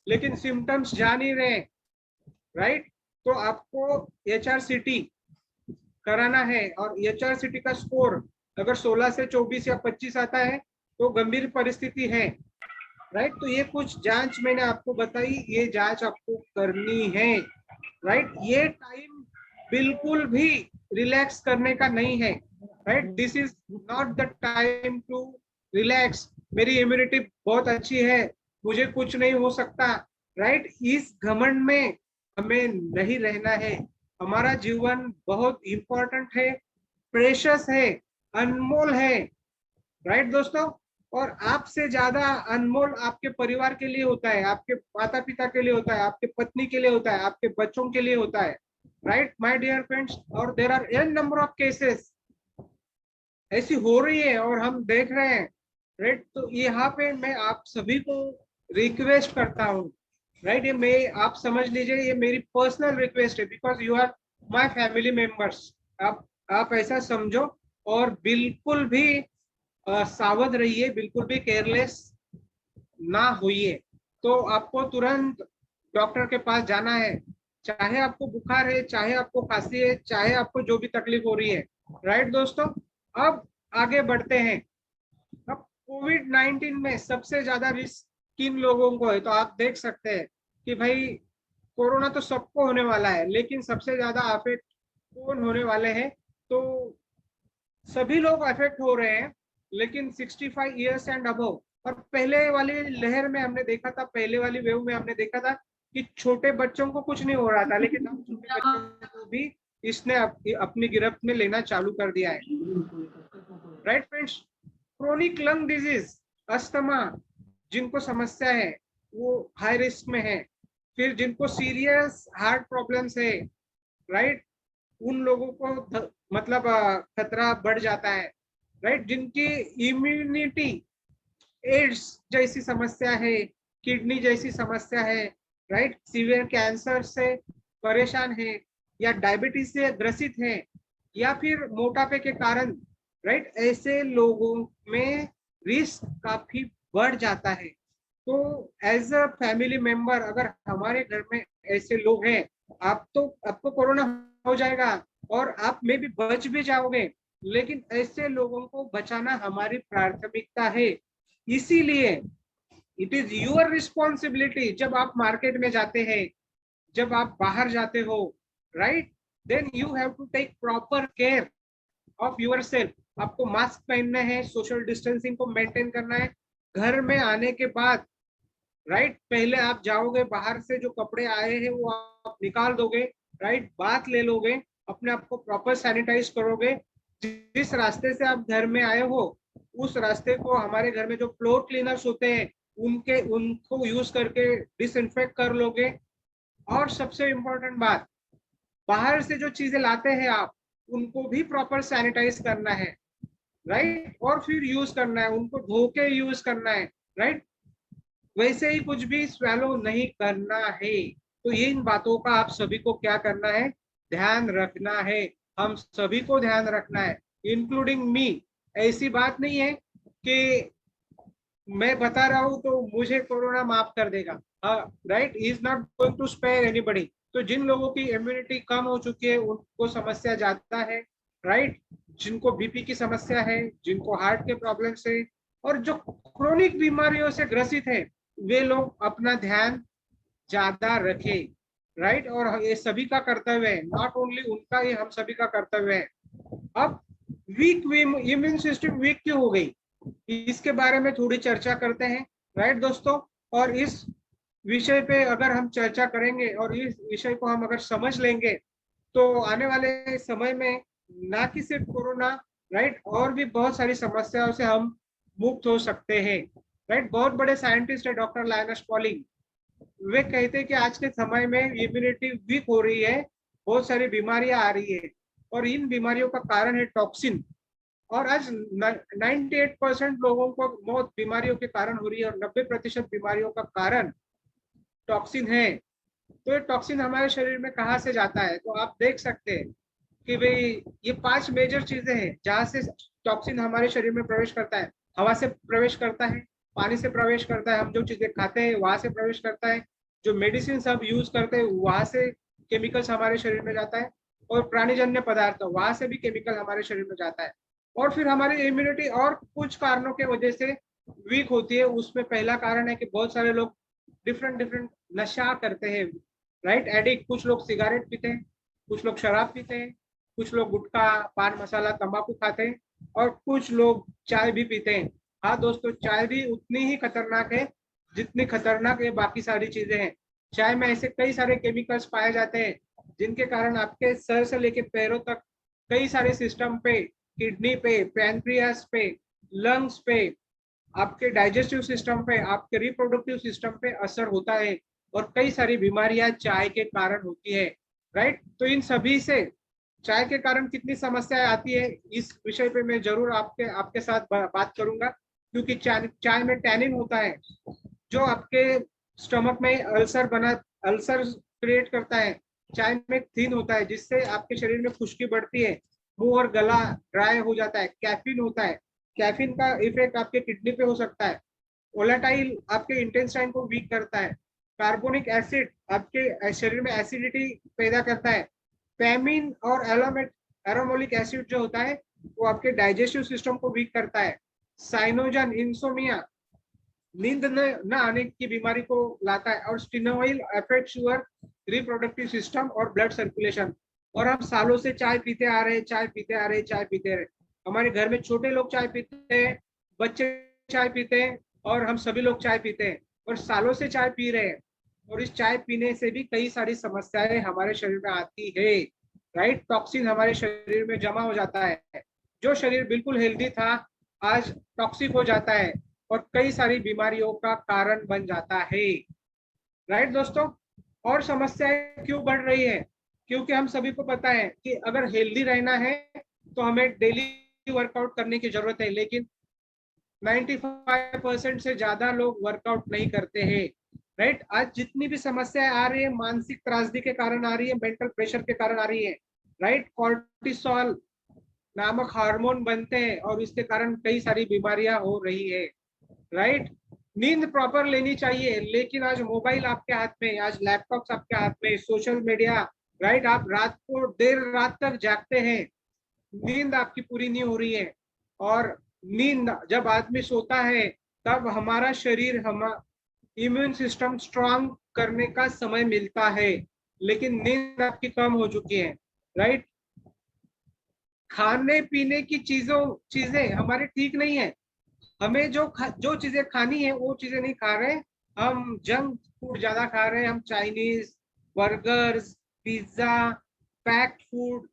[SPEAKER 1] लेकिन सिम्टम्स जा नहीं रहे, राइट, तो आपको एचआरसीटी कराना है। और एचआरसीटी का स्कोर अगर 16 से 24 या 25 आता है तो गंभीर परिस्थिति है, राइट। तो ये कुछ जांच मैंने आपको बताई, ये जांच आपको करनी है, राइट। ये टाइम बिल्कुल भी रिलैक्स करने का नहीं है, right, this is not the time to relax, मेरी इम्यूनिटी बहुत अच्छी है, मुझे कुछ नहीं हो सकता, राइट, इस घमंड में हमें नहीं रहना है। हमारा जीवन बहुत इंपॉर्टेंट है, प्रेशियस है, अनमोल है, राइट दोस्तों। और आपसे ज्यादा अनमोल आपके परिवार के लिए होता है, आपके माता पिता के लिए होता है, आपके पत्नी के लिए होता है, आपके बच्चों के लिए होता है, राइट माय डियर फ्रेंड्स। और there are an number of cases ऐसी हो रही है और हम देख रहे हैं, राइट। तो यहाँ पे मैं आप सभी को रिक्वेस्ट करता हूँ, राइट, ये मैं आप समझ लीजिए ये मेरी पर्सनल रिक्वेस्ट है, because you are my family members. आप ऐसा समझो और बिल्कुल भी सावध रहिए, बिल्कुल भी केयरलेस ना होइए। तो आपको तुरंत डॉक्टर के पास जाना है, चाहे आपको बुखार है, चाहे आपको खांसी है, चाहे आपको जो भी तकलीफ हो रही है, राइट दोस्तों। अब आगे बढ़ते हैं। अब कोविड-19 में सबसे ज्यादा रिस्क किन लोगों को है, तो आप देख सकते हैं कि भाई कोरोना तो सबको होने वाला है, लेकिन सबसे ज्यादा अफेक्ट कौन होने वाले हैं, तो सभी लोग अफेक्ट हो रहे हैं, लेकिन 65 इयर्स एंड अबव। और पहले वाली लहर में हमने देखा था, पहले वाली वेव में हमने देखा था कि छोटे बच्चों को कुछ नहीं हो रहा था, लेकिन अब छोटे बच्चों को भी इसने अपनी गिरफ्त में लेना चालू कर दिया है, right friends. Chronic lung disease, asthma, जिनको समस्या है वो हाई रिस्क में है। फिर जिनको सीरियस हार्ट प्रॉब्लम्स है, राइट, उन लोगों को मतलब खतरा बढ़ जाता है, राइट। जिनकी इम्यूनिटी, एड्स जैसी समस्या है, किडनी जैसी समस्या है, राइट, सीवियर कैंसर से परेशान है, या डायबिटीज से ग्रसित है, या फिर मोटापे के कारण, राइट, ऐसे लोगों में रिस्क काफी बढ़ जाता है। तो एज अ फैमिली मेंबर अगर हमारे घर में ऐसे लोग हैं, आपको कोरोना हो जाएगा और आप में भी बच भी जाओगे, लेकिन ऐसे लोगों को बचाना हमारी प्राथमिकता है। इसीलिए इट इज योर रिस्पॉन्सिबिलिटी, जब आप मार्केट में जाते हैं, जब आप बाहर जाते हो, right, then you have to take proper care of yourself. आपको मास्क पहनना है, सोशल डिस्टेंसिंग को मेंटेन करना है। घर में आने के बाद, राइट, पहले आप जाओगे, बाहर से जो कपड़े आए हैं वो आप निकाल दोगे, राइट, बात ले लोगे, अपने आप को प्रॉपर सैनिटाइज करोगे। जिस रास्ते से आप घर में आए हो उस रास्ते को हमारे घर में जो फ्लोर क्लीनर्स होते हैं उनको यूज करके डिसइंफेक्ट कर लोगे। और सबसे इम्पोर्टेंट बात, बाहर से जो चीजें लाते हैं आप उनको भी प्रॉपर सैनिटाइज करना है, राइट, और फिर यूज करना है, उनको धो के यूज करना है, राइट। वैसे ही कुछ भी स्वेलो नहीं करना है। तो ये इन बातों का आप सभी को क्या करना है, ध्यान रखना है। हम सभी को ध्यान रखना है, इंक्लूडिंग मी। ऐसी बात नहीं है कि मैं बता रहा हूं तो मुझे कोरोना माफ कर देगा, right, he is not going to spare anybody. तो जिन लोगों की इम्यूनिटी कम हो चुकी है उनको समस्या ज्यादा है, राइट, जिनको बीपी की समस्या है, जिनको हार्ट के प्रॉब्लम्स है, और जो क्रोनिक बीमारियों से ग्रसित है, वे लोग अपना ध्यान ज्यादा रखे, राइट। और ये सभी का कर्तव्य है, नॉट ओनली उनका, ये हम सभी का कर्तव्य है। अब वीक इम्यून सिस्टम वीक क्यों हो गई, इसके बारे में थोड़ी चर्चा करते हैं, राइट दोस्तों। और इस विषय पे अगर हम चर्चा करेंगे और इस विषय को हम अगर समझ लेंगे तो आने वाले समय में ना कि सिर्फ कोरोना, राइट, और भी बहुत सारी समस्याओं से हम मुक्त हो सकते हैं, राइट। बहुत बड़े साइंटिस्ट है डॉक्टर लाइनस पॉलिंग, वे कहते हैं कि आज के समय में इम्यूनिटी वीक हो रही है, बहुत सारी बीमारियां आ रही है, और इन बीमारियों का कारण है टॉक्सिन। और आज 98% लोगों को मौत बीमारियों के कारण हो रही है, और 90% बीमारियों का कारण टॉक्सिन है। तो ये टॉक्सिन हमारे शरीर में कहाँ से जाता है, तो आप देख सकते हैं कि भाई ये 5 मेजर चीजें हैं जहाँ से टॉक्सिन हमारे शरीर में प्रवेश करता है। हवा से प्रवेश करता है, पानी से प्रवेश करता है, हम जो चीजें खाते हैं वहां से प्रवेश करता है, जो मेडिसिन हम यूज करते हैं वहां से केमिकल्स हमारे शरीर में जाता है, और प्राणीजन्य पदार्थ वहां से भी केमिकल हमारे शरीर में जाता है। और फिर हमारी इम्यूनिटी और कुछ कारणों के वजह से वीक होती है। उसमें पहला कारण है कि बहुत सारे लोग डिफरेंट डिफरेंट नशा करते हैं, राइट, एडिक्ट। कुछ लोग सिगरेट पीते हैं, कुछ लोग शराब पीते हैं, कुछ लोग गुटखा, पान मसाला, तंबाकू खाते हैं, और कुछ लोग चाय भी पीते हैं। हाँ दोस्तों, चाय भी उतनी ही खतरनाक है जितनी खतरनाक ये बाकी सारी चीजें हैं। चाय में ऐसे कई सारे केमिकल्स पाए जाते हैं जिनके कारण आपके सर से लेके पैरों तक कई सारे सिस्टम पे, किडनी पे, पैनक्रियास पे, लंग्स पे आपके डाइजेस्टिव सिस्टम पे, आपके रिप्रोडक्टिव सिस्टम पे असर होता है और कई सारी बीमारियां चाय के कारण होती है, राइट। तो इन सभी से चाय के कारण कितनी समस्याएं आती है, इस विषय पे मैं जरूर आपके आपके साथ बात करूंगा, क्योंकि चाय में टैनिन होता है जो आपके स्टमक में अल्सर क्रिएट करता है। चाय में थिन होता है जिससे आपके शरीर में खुश्की बढ़ती है, मुंह और गला ड्राई हो जाता है। कैफीन होता है, कैफीन का इफेक्ट आपके किडनी पे हो सकता है। वोलेटाइल आपके इंटेस्टाइन को वीक करता है। कार्बोनिक एसिड आपके शरीर में एसिडिटी पैदा करता है। पैमिन और एरोमोलिक एसिड जो होता है वो आपके डाइजेस्टिव सिस्टम को वीक करता है। साइनोजन इंसोमिया नींद न आने की बीमारी को लाता है। और स्टिनोइल अफेक्ट्स योर रिप्रोडक्टिव सिस्टम और ब्लड सर्कुलेशन। और हम सालों से चाय पीते आ रहे हैं, चाय पीते आ रहे हैं, चाय पीते रहे। हमारे घर में छोटे लोग चाय पीते हैं, बच्चे चाय पीते हैं, और हम सभी लोग चाय पीते हैं और सालों से चाय पी रहे हैं। और इस चाय पीने से भी कई सारी समस्याएं हमारे शरीर में आती है, राइट। टॉक्सिन हमारे शरीर में जमा हो जाता है। जो शरीर बिल्कुल हेल्दी था आज टॉक्सिक हो जाता है और कई सारी बीमारियों का कारण बन जाता है, राइट दोस्तों। और समस्याएं क्यों बढ़ रही है, क्योंकि हम सभी को पता है कि अगर हेल्दी रहना है तो हमें डेली वर्कआउट करने की जरूरत है, लेकिन 95% से ज्यादा लोग वर्कआउट नहीं करते हैं, राइट। आज जितनी भी समस्याएं आ रही है मानसिक त्रासदी के कारण आ रही है, मेंटल प्रेशर के कारण आ रही है, राइट। कॉर्टिसोल नामक हार्मोन बनते हैं और इसके कारण कई सारी बीमारियां हो रही है, राइट। नींद प्रॉपर लेनी चाहिए, लेकिन आज मोबाइल आपके हाथ में, आज लैपटॉप आपके हाथ में, सोशल मीडिया, राइट। आप रात को देर रात तक जागते हैं, नींद आपकी पूरी नहीं हो रही है। और नींद जब आदमी सोता है तब हमारा शरीर, इम्यून सिस्टम स्ट्रांग करने का समय मिलता है, लेकिन नींद आपकी कम हो चुकी है, राइट। खाने पीने की चीजें हमारी ठीक नहीं है। हमें जो चीजें खानी है वो चीजें नहीं खा रहे। हम जंक फूड ज्यादा खा रहे हैं, हम Chinese, burgers, pizza, packed food,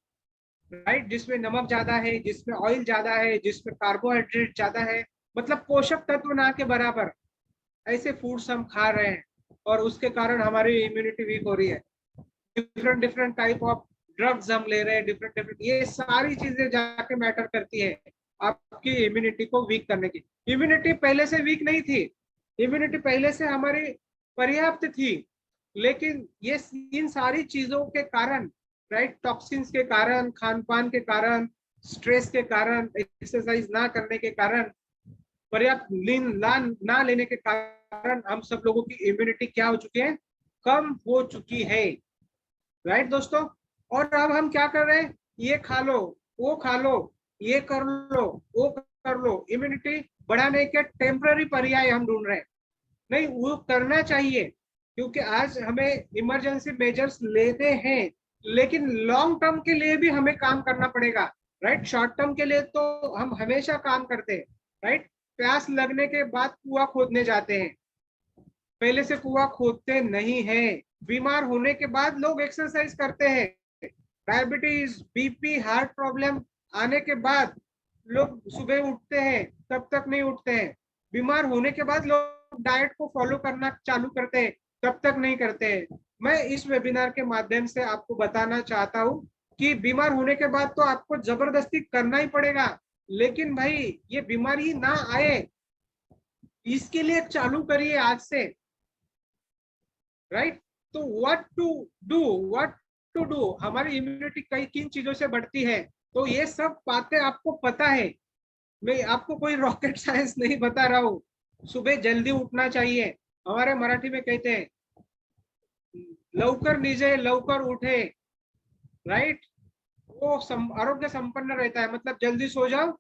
[SPEAKER 1] right, जिसमें नमक ज्यादा है, जिसमें ऑयल ज्यादा है, जिसमें कार्बोहाइड्रेट ज्यादा है, मतलब पोषक तत्व ना के बराबर ऐसे फूड्स हम खा रहे हैं और उसके कारण हमारी इम्यूनिटी वीक हो रही है। Different different type of drugs हम ले रहे हैं, डिफरेंट डिफरेंट, ये सारी चीजें जाके मैटर करती है आपकी इम्यूनिटी को वीक करने की। इम्यूनिटी पहले से वीक नहीं थी, इम्यूनिटी पहले से हमारी पर्याप्त थी, लेकिन ये इन सारी चीजों के कारण, राइट, टॉक्सिन्स के कारण, खान पान के कारण, स्ट्रेस के कारण, एक्सरसाइज ना करने के कारण, पर्याप्त नींद ना लेने के कारण हम सब लोगों की इम्यूनिटी क्या हो चुकी है, कम हो चुकी है, राइट दोस्तों। और अब हम क्या कर रहे हैं, ये खा लो, वो खा लो, ये कर लो, वो कर लो, इम्यूनिटी बढ़ाने के टेम्पररी पर्याय हम ढूंढ रहे हैं। नहीं, वो करना चाहिए, क्योंकि आज हमें इमरजेंसी मेजर्स लेने हैं, लेकिन लॉन्ग टर्म के लिए भी हमें काम करना पड़ेगा, राइट। शॉर्ट टर्म के लिए तो हम हमेशा काम करते हैं, राइट। प्यास लगने के बाद कुआं खोदने जाते हैं, पहले से कुआं खोदते नहीं है। बीमार होने के बाद लोग एक्सरसाइज करते हैं। डायबिटीज, बीपी, हार्ट प्रॉब्लम आने के बाद लोग सुबह उठते हैं, तब तक नहीं उठते हैं। बीमार होने के बाद लोग डाइट को फॉलो करना चालू करते हैं, तब तक नहीं करते हैं। मैं इस वेबिनार के माध्यम से आपको बताना चाहता हूँ कि बीमार होने के बाद तो आपको जबरदस्ती करना ही पड़ेगा, लेकिन भाई ये बीमारी ना आए इसके लिए चालू करिए आज से, राइट। तो व्हाट टू डू, हमारी इम्यूनिटी कई किन चीजों से बढ़ती है, तो ये सब बातें आपको पता है। मैं आपको कोई रॉकेट साइंस नहीं बता रहा हूँ। सुबह जल्दी उठना चाहिए, हमारे मराठी में कहते हैं लवकर नीजे लवकर उठे, राइट। वो आरोग्य संपन्न रहता है, मतलब जल्दी सो जाओ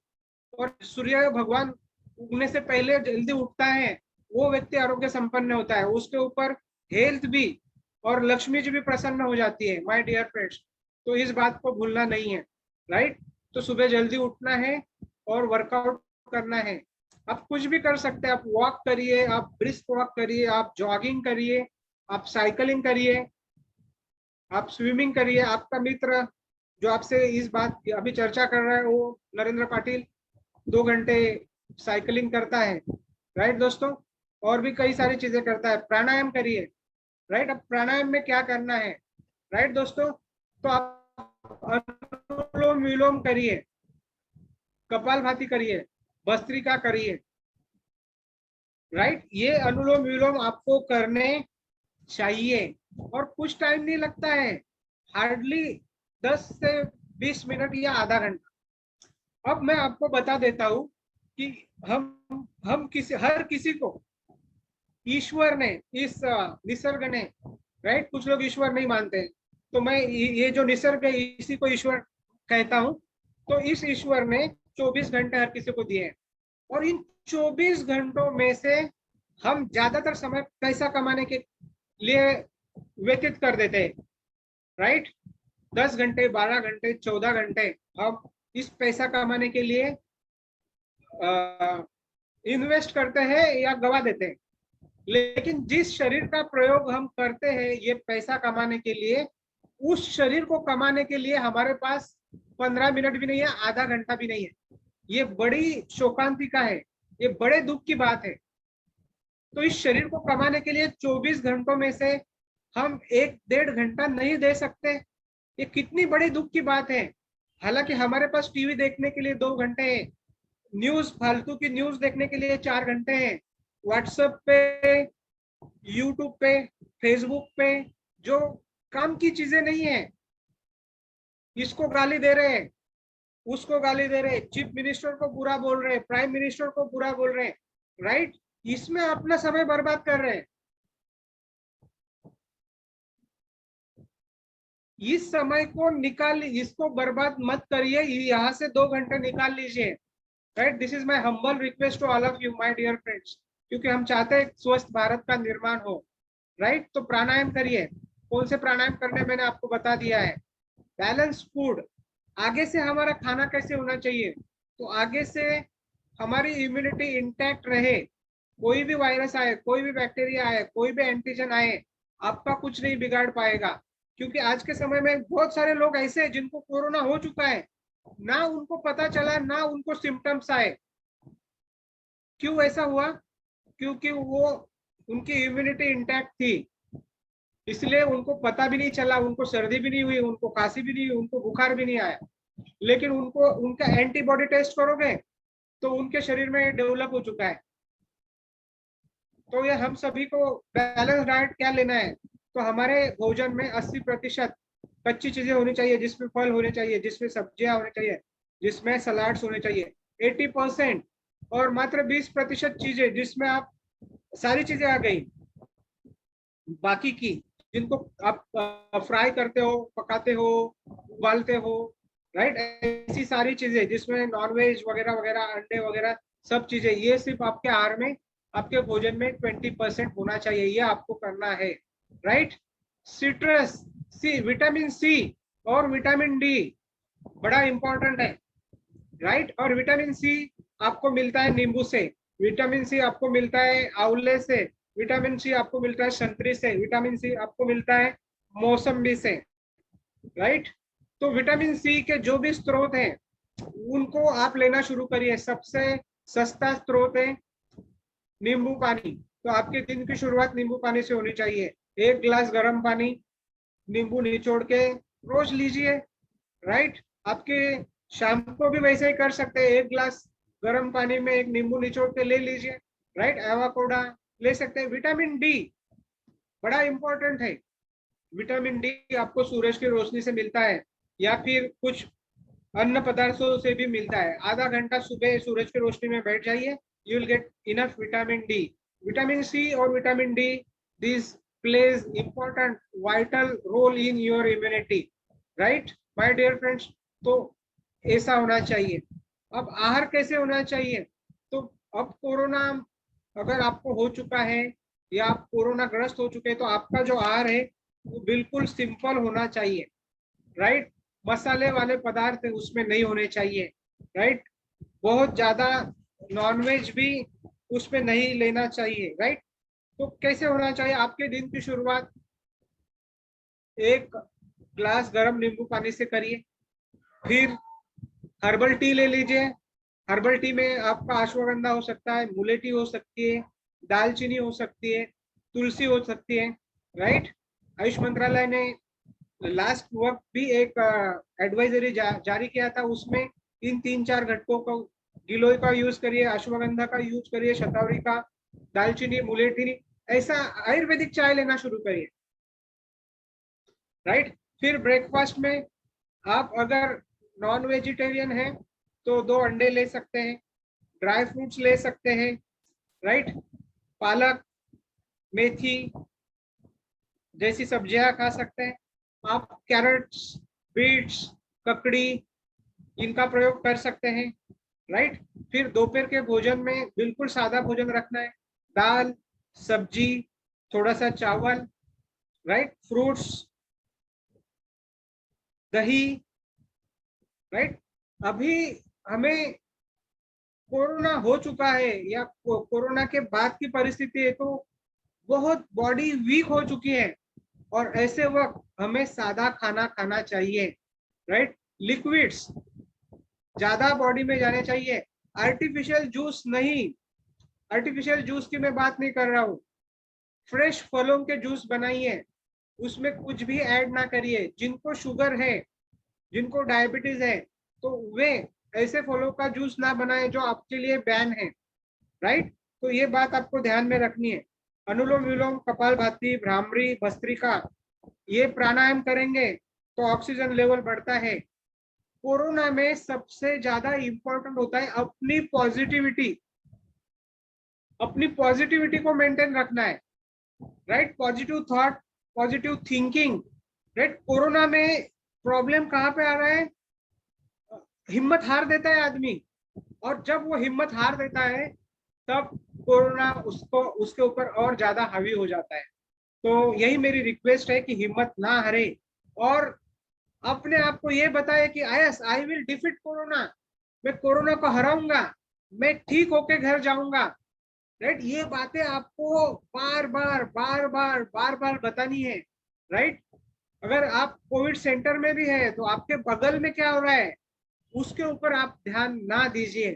[SPEAKER 1] और सूर्य भगवान उगने से पहले जल्दी उठता है, वो व्यक्ति आरोग्य संपन्न होता है, उसके ऊपर हेल्थ भी और लक्ष्मी जी भी प्रसन्न हो जाती है, माय डियर फ्रेंड्स। तो इस बात को भूलना नहीं है, राइट। तो सुबह जल्दी उठना है और वर्कआउट करना है। आप कुछ भी कर सकते हैं, आप वॉक करिए, आप ब्रिस्क वॉक करिए, आप जॉगिंग करिए, आप साइकिलिंग करिए, आप स्विमिंग करिए। आपका मित्र जो आपसे इस बात की अभी चर्चा कर रहा है वो नरेंद्र पाटिल 2 घंटे साइकिलिंग करता है, राइट दोस्तों, और भी कई सारी चीजें करता है। प्राणायाम करिए, राइट। अब प्राणायाम में क्या करना है, राइट दोस्तों, तो आप अनुलोम विलोम करिए, कपालभाति करिए, भस्त्रिका करिए, राइट। ये अनुलोम विलोम आपको करने चाहिए और कुछ टाइम नहीं लगता है, हार्डली 10 से 20 मिनट या आधा घंटा। अब मैं आपको बता देता हूं कि हम हर किसी को ईश्वर ने, इस निसर्ग ने, राइट, कुछ लोग ईश्वर नहीं मानते हैं, तो मैं ये जो निसर्ग है इसी को ईश्वर कहता हूं। तो इस ईश्वर ने 24 घंटे हर किसी को दिए हैं और इन 24 घंटों में से हम ज्यादातर समय पैसा कमाने के लिए व्यतीत कर देते हैं, राइट। 10 घंटे, 12 घंटे, 14 घंटे हम इस पैसा कमाने के लिए इन्वेस्ट करते हैं या गवा देते हैं। लेकिन जिस शरीर का प्रयोग हम करते हैं ये पैसा कमाने के लिए, उस शरीर को कमाने के लिए हमारे पास 15 मिनट भी नहीं है, आधा घंटा भी नहीं है। ये बड़ी शोकांतिका है, ये बड़े दुख की बात है। तो इस शरीर को कमाने के लिए 24 घंटों में से हम 1-1.5 घंटा नहीं दे सकते, ये कितनी बड़ी दुख की बात है। हालांकि हमारे पास टीवी देखने के लिए 2 घंटे है, न्यूज, फालतू की न्यूज देखने के लिए 4 घंटे हैं, व्हाट्सएप पे, यूट्यूब पे, फेसबुक पे जो काम की चीजें नहीं है, इसको गाली दे रहे हैं, उसको गाली दे रहे हैं, चीफ मिनिस्टर को बुरा बोल रहे हैं, प्राइम मिनिस्टर को बुरा बोल रहे हैं, राइट। इसमें अपना समय बर्बाद कर रहे हैं। इस समय को निकाल, इसको बर्बाद मत करिए, यहाँ से 2 घंटे निकाल लीजिए, right. This is my humble request to all of you my dear friends, क्योंकि हम चाहते हैं स्वस्थ भारत का निर्माण हो, राइट। तो प्राणायाम करिए। कौन से प्राणायाम करने मैंने आपको बता दिया है। बैलेंस फूड, आगे से हमारा खाना कैसे होना चाहिए, तो आगे से हमारी इम्यूनिटी इंटैक्ट रहे, कोई भी वायरस आए, कोई भी बैक्टीरिया आए, कोई भी एंटीजन आए, आपका कुछ नहीं बिगाड़ पाएगा। क्योंकि आज के समय में बहुत सारे लोग ऐसे हैं जिनको कोरोना हो चुका है, ना उनको पता चला, ना उनको सिम्टम्स आए। क्यों ऐसा हुआ, क्योंकि वो उनकी इम्यूनिटी इंटैक्ट थी, इसलिए उनको पता भी नहीं चला, उनको सर्दी भी नहीं हुई, उनको खांसी भी नहीं हुई, उनको बुखार भी नहीं आया। लेकिन उनको उनका एंटीबॉडी टेस्ट करोगे तो उनके शरीर में डेवलप हो चुका है। तो ये हम सभी को बैलेंस डाइट क्या लेना है, तो हमारे भोजन में 80% कच्ची चीजें होनी चाहिए, जिसमें फल होने चाहिए, जिसमें सब्जियां होनी चाहिए, जिसमें सलाड्स होने चाहिए। 80% और मात्र 20% चीजें जिसमें आप सारी चीजें आ गई, बाकी की जिनको आप फ्राई करते हो, पकाते हो, उबालते हो, राइट, ऐसी सारी चीजें जिसमें नॉनवेज वगैरह वगैरह, अंडे वगैरह, सब चीजें, ये सिर्फ आपके आहार में, आपके भोजन में 20% होना चाहिए, ये आपको करना है, राइट। सिट्रस, सी, विटामिन सी और विटामिन डी बड़ा इंपॉर्टेंट है, राइट। और विटामिन सी आपको मिलता है नींबू से, विटामिन सी आपको मिलता है आंवले से, विटामिन सी आपको मिलता है संतरी से, विटामिन सी आपको मिलता है मौसम्बी से, राइट। तो विटामिन सी के जो भी स्रोत हैं उनको आप लेना शुरू करिए। सबसे सस्ता स्रोत है नींबू पानी, तो आपके दिन की शुरुआत नींबू पानी से होनी चाहिए। 1 गिलास गर्म पानी नींबू निचोड़ के रोज लीजिए, राइट। आपके शाम को भी वैसे ही कर सकते हैं, 1 गिलास गर्म पानी में 1 नींबू निचोड़ के ले लीजिए, राइट। एवाकोडा ले सकते हैं। विटामिन डी बड़ा इंपॉर्टेंट है, विटामिन डी आपको सूरज की रोशनी से मिलता है या फिर कुछ अन्न पदार्थों से भी मिलता है। आधा घंटा सुबह सूरज की रोशनी में बैठ जाइए, you will get enough vitamin D. Vitamin C और vitamin D, this plays important vital role in your immunity, right, my dear friends। तो ऐसा होना चाहिए। अब आहार कैसे होना चाहिए, तो अब कोरोना अगर आपको हो चुका है या आप कोरोना ग्रस्त हो चुके हैं, तो आपका जो आहार है वो बिल्कुल सिंपल होना चाहिए, राइट। मसाले वाले पदार्थ उसमें नहीं होने चाहिए, राइट। बहुत ज्यादा नॉनवेज भी उसमें नहीं लेना चाहिए, राइट। तो कैसे होना चाहिए, आपके दिन की शुरुआत 1 ग्लास गर्म नींबू पानी से करिए, फिर हर्बल टी ले लीजिए, हर्बल टी में आपका अश्वगंधा हो सकता है, मुलेठी हो सकती है, दालचीनी हो सकती है, तुलसी हो सकती है, राइट। आयुष मंत्रालय ने लास्ट वक्त भी एक एडवाइजरी जारी किया था, उसमें इन 3-4 घटकों को, गिलोय का यूज करिए, अश्वगंधा का यूज करिए, शतावरी का, दालचीनी, मुलेठी, ऐसा आयुर्वेदिक चाय लेना शुरू करिए, राइट। फिर ब्रेकफास्ट में आप अगर नॉन वेजिटेरियन है तो 2 अंडे ले सकते हैं, ड्राई फ्रूट्स ले सकते हैं, राइट। पालक, मेथी जैसी सब्जियां खा सकते हैं आप, कैरेट्स, बीट्स, ककड़ी, इनका प्रयोग कर सकते हैं, राइट। फिर दोपहर के भोजन में बिल्कुल सादा भोजन रखना है, दाल, सब्जी, थोड़ा सा चावल, राइट, फ्रूट्स, दही, राइट। अभी हमें कोरोना हो चुका है या कोरोना के बाद की परिस्थिति है तो बहुत बॉडी वीक हो चुकी है, और ऐसे वक्त हमें सादा खाना खाना चाहिए, राइट। लिक्विड्स ज्यादा बॉडी में जाने चाहिए, आर्टिफिशियल जूस नहीं, आर्टिफिशियल जूस की मैं बात नहीं कर रहा हूँ, फ्रेश फलों के जूस बनाइए, उसमें कुछ भी ऐड ना करिए। जिनको शुगर है, जिनको डायबिटीज है, तो वे ऐसे फलों का जूस ना बनाए जो आपके लिए बैन है, राइट। तो ये बात आपको ध्यान में रखनी है। अनुलोम विलोम, कपालभाति, भ्रामरी, भस्त्रिका, ये प्राणायाम करेंगे तो ऑक्सीजन लेवल बढ़ता है। कोरोना में सबसे ज्यादा इंपॉर्टेंट होता है अपनी पॉजिटिविटी, अपनी पॉजिटिविटी को मेंटेन रखना है, right. Positive thought, positive thinking, right. Corona में प्रॉब्लम कहाँ पे आ रहा है, हिम्मत हार देता है आदमी, और जब वो हिम्मत हार देता है तब कोरोना उसको, उसके ऊपर और ज्यादा हावी हो जाता है। तो यही मेरी रिक्वेस्ट है कि हिम्मत ना हारे, और अपने आप को ये बताए कि yes I will defeat corona, मैं कोरोना को हराऊंगा, मैं ठीक होके घर जाऊंगा, राइट। ये बातें आपको बार बार बार बार बार बार बतानी है, राइट। अगर आप कोविड सेंटर में भी है तो आपके बगल में क्या हो रहा है उसके ऊपर आप ध्यान ना दीजिए,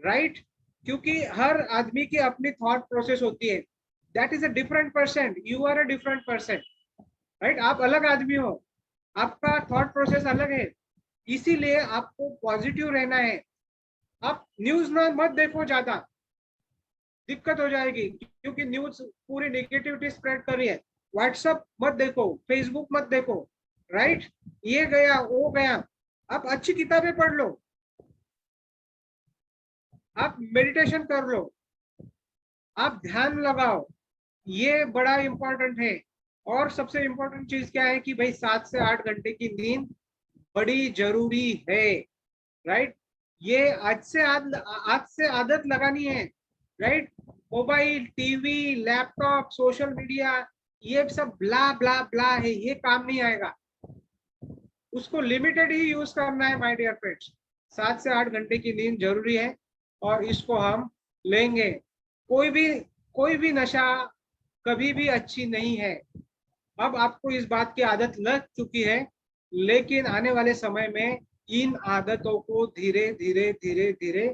[SPEAKER 1] राइट। क्योंकि हर आदमी की अपनी थॉट प्रोसेस होती है, that is a different person, you are a different person, right. आप अलग आदमी हो, आपका थॉट प्रोसेस अलग है, इसीलिए आपको पॉजिटिव रहना है। आप न्यूज ना मत देखो ज्यादा, दिक्कत हो जाएगी, क्योंकि न्यूज पूरी नेगेटिविटी स्प्रेड कर रही है। व्हाट्सएप मत देखो, फेसबुक मत देखो, राइट। ये गया वो गया, आप अच्छी किताबें पढ़ लो, आप मेडिटेशन कर लो, आप ध्यान लगाओ, ये बड़ा इंपॉर्टेंट है। और सबसे इंपॉर्टेंट चीज क्या है कि भाई 7 से 8 घंटे की नींद बड़ी जरूरी है, राइट। ये आज से आदत लगानी है, right. Mobile, TV, laptop, social media, ये सब ब्ला ब्ला ब्ला है, ये काम नहीं आएगा, उसको लिमिटेड ही यूज करना है माय डियर फ्रेंड्स। 7 से 8 घंटे की नींद जरूरी है, और इसको हम लेंगे। कोई भी कोई भी नशा कभी भी अच्छी नहीं है। अब आपको इस बात की आदत लग चुकी है, लेकिन आने वाले समय में इन आदतों को धीरे धीरे धीरे धीरे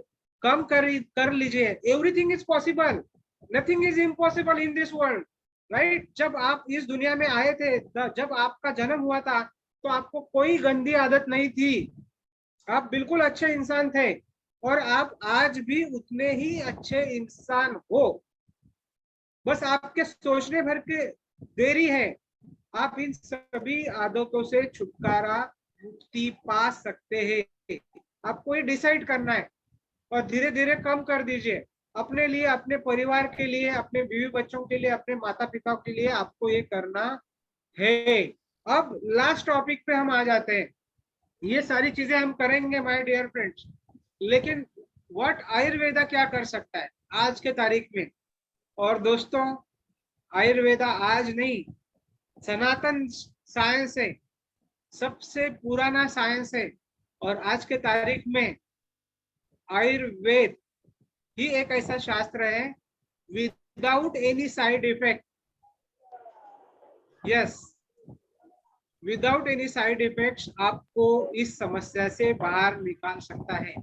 [SPEAKER 1] कम कर लीजिए। Everything is possible, nothing is impossible in this world, right. जब आप इस दुनिया में आए थे, जब आपका जन्म हुआ था, तो आपको कोई गंदी आदत नहीं थी, आप बिल्कुल अच्छे इंसान थे, और आप आज भी उतने ही अच्छे इंसान हो, बस आपके सोचने भर के देरी है। आप इन सभी आदतों से छुटकारा, मुक्ति पा सकते हैं। आपको ये डिसाइड करना है, और धीरे धीरे कम कर दीजिए, अपने लिए, अपने परिवार के लिए, अपने बीवी बच्चों के लिए, अपने माता पिता के लिए आपको ये करना है। अब लास्ट टॉपिक पे हम आ जाते हैं। ये सारी चीजें हम करेंगे माय डियर फ्रेंड्स, लेकिन व्हाट आयुर्वेदा क्या कर सकता है आज के तारीख में। और दोस्तों, आयुर्वेदा आज नहीं, सनातन साइंस है, सबसे पुराना साइंस है, और आज के तारीख में आयुर्वेद ही एक ऐसा शास्त्र है without any side effect, yes, without any side effects आपको इस समस्या से बाहर निकाल सकता है।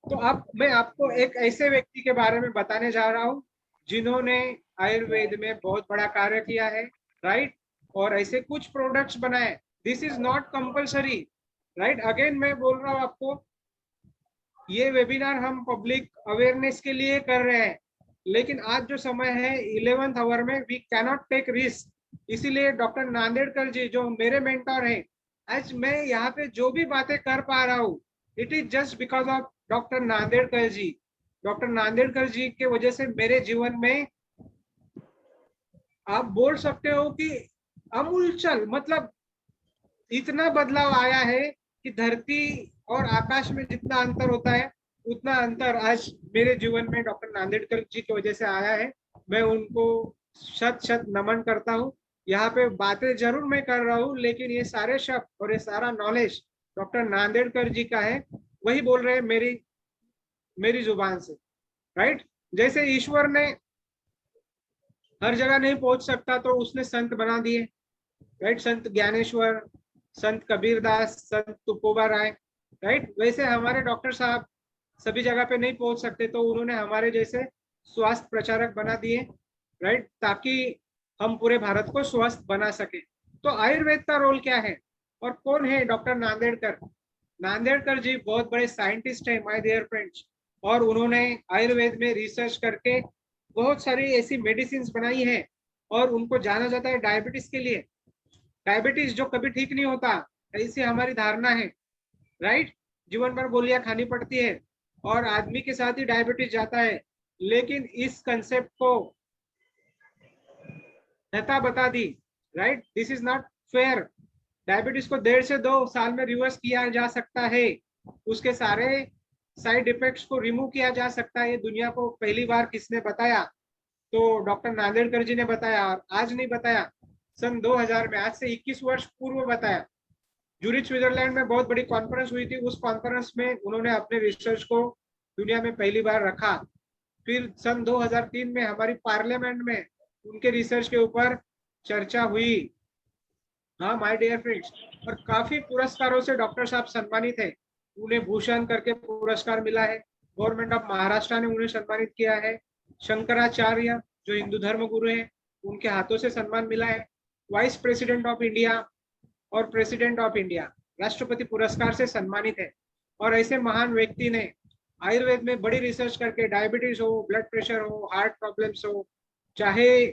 [SPEAKER 1] तो अब मैं आपको एक ऐसे व्यक्ति के बारे में बताने जा रहा हूँ जिन्होंने आयुर्वेद में बहुत बड़ा कार्य किया है, राइट, और ऐसे कुछ प्रोडक्ट्स बनाए। This is not compulsory, right. Again मैं बोल रहा हूँ आपको, ये वेबिनार हम पब्लिक अवेयरनेस के लिए कर रहे हैं, लेकिन आज जो समय है 11th आवर में वी कैनॉट टेक रिस्क। इसीलिए डॉक्टर नांदेड़कर जी जो मेरे मेंटर हैं, आज मैं यहाँ पे जो भी बातें कर पा रहा हूँ, it is just because of doctor Nandedkar ji. Doctor Nandedkar ji के वजह से मेरे जीवन में आप बोल सकते हो कि अमूलचल मतलब इतना बदलाव आया है कि धरती और आकाश में जितना अंतर होता है उतना अंतर आज मेरे जीवन में डॉक्टर नांदेड़कर जी की वजह से आया है। मैं उनको शत शत नमन करता हूँ। यहाँ पे बातें जरूर मैं कर रहा हूँ, लेकिन ये सारे शब्द और ये सारा नॉलेज डॉक्टर नांदेड़कर जी का है, वही बोल रहे हैं मेरी जुबान से, राइट। जैसे ईश्वर ने हर जगह नहीं पहुंच सकता तो उसने संत बना दिए, राइट, संत ज्ञानेश्वर, संत कबीरदास, संत तुकोबा राय, राइट। वैसे हमारे डॉक्टर साहब सभी जगह पे नहीं पहुंच सकते तो उन्होंने हमारे जैसे स्वास्थ्य प्रचारक बना दिए, राइट, ताकि हम पूरे भारत को स्वस्थ बना सके। तो आयुर्वेद का रोल क्या है और कौन है डॉक्टर नांदेड़कर? नांदेड़कर जी बहुत बड़े साइंटिस्ट है माय डियर फ्रेंड्स, और उन्होंने आयुर्वेद में रिसर्च करके बहुत सारी ऐसी मेडिसिन बनाई है, और उनको जाना जाता है डायबिटीज के लिए। डायबिटीज जो कभी ठीक नहीं होता, ऐसी हमारी धारणा है, राइट। जीवन भर गोलियां खानी पड़ती है और आदमी के साथ ही डायबिटीज जाता है, लेकिन इस कंसेप्ट को नेता बता दी, right. This is not fair. Diabetes को 1.5 से 2 साल में रिवर्स किया जा सकता है, उसके सारे साइड इफेक्ट्स को रिमूव किया जा सकता है। ये दुनिया को पहली बार किसने बताया? तो डॉक्टर नांदेड़कर जी ने बताया, और आज नहीं बताया, सन 2000 में, आज से 21 वर्ष पूर्व बताया। जूरिच स्विट्जरलैंड में बहुत बड़ी कॉन्फ्रेंस हुई थी, उस कॉन्फ्रेंस में उन्होंने अपने रिसर्च को दुनिया में पहली बार रखा। फिर सन 2003 में हमारी पार्लियामेंट में उनके रिसर्च के ऊपर चर्चा हुई। हाँ माय डियर फ्रेंड्स, और काफी पुरस्कारों से डॉक्टर साहब सम्मानित है। उन्हें भूषण करके पुरस्कार मिला है, गवर्नमेंट ऑफ महाराष्ट्र ने उन्हें सम्मानित किया है। शंकराचार्य जो हिंदू धर्म गुरु है, उनके हाथों से सम्मान मिला है। वाइस प्रेसिडेंट ऑफ इंडिया और प्रेसिडेंट ऑफ इंडिया राष्ट्रपति पुरस्कार से सम्मानित है। और ऐसे महान व्यक्ति ने आयुर्वेद में बड़ी रिसर्च करके, डायबिटीज हो, ब्लड प्रेशर हो, हार्ट प्रॉब्लम्स हो, चाहे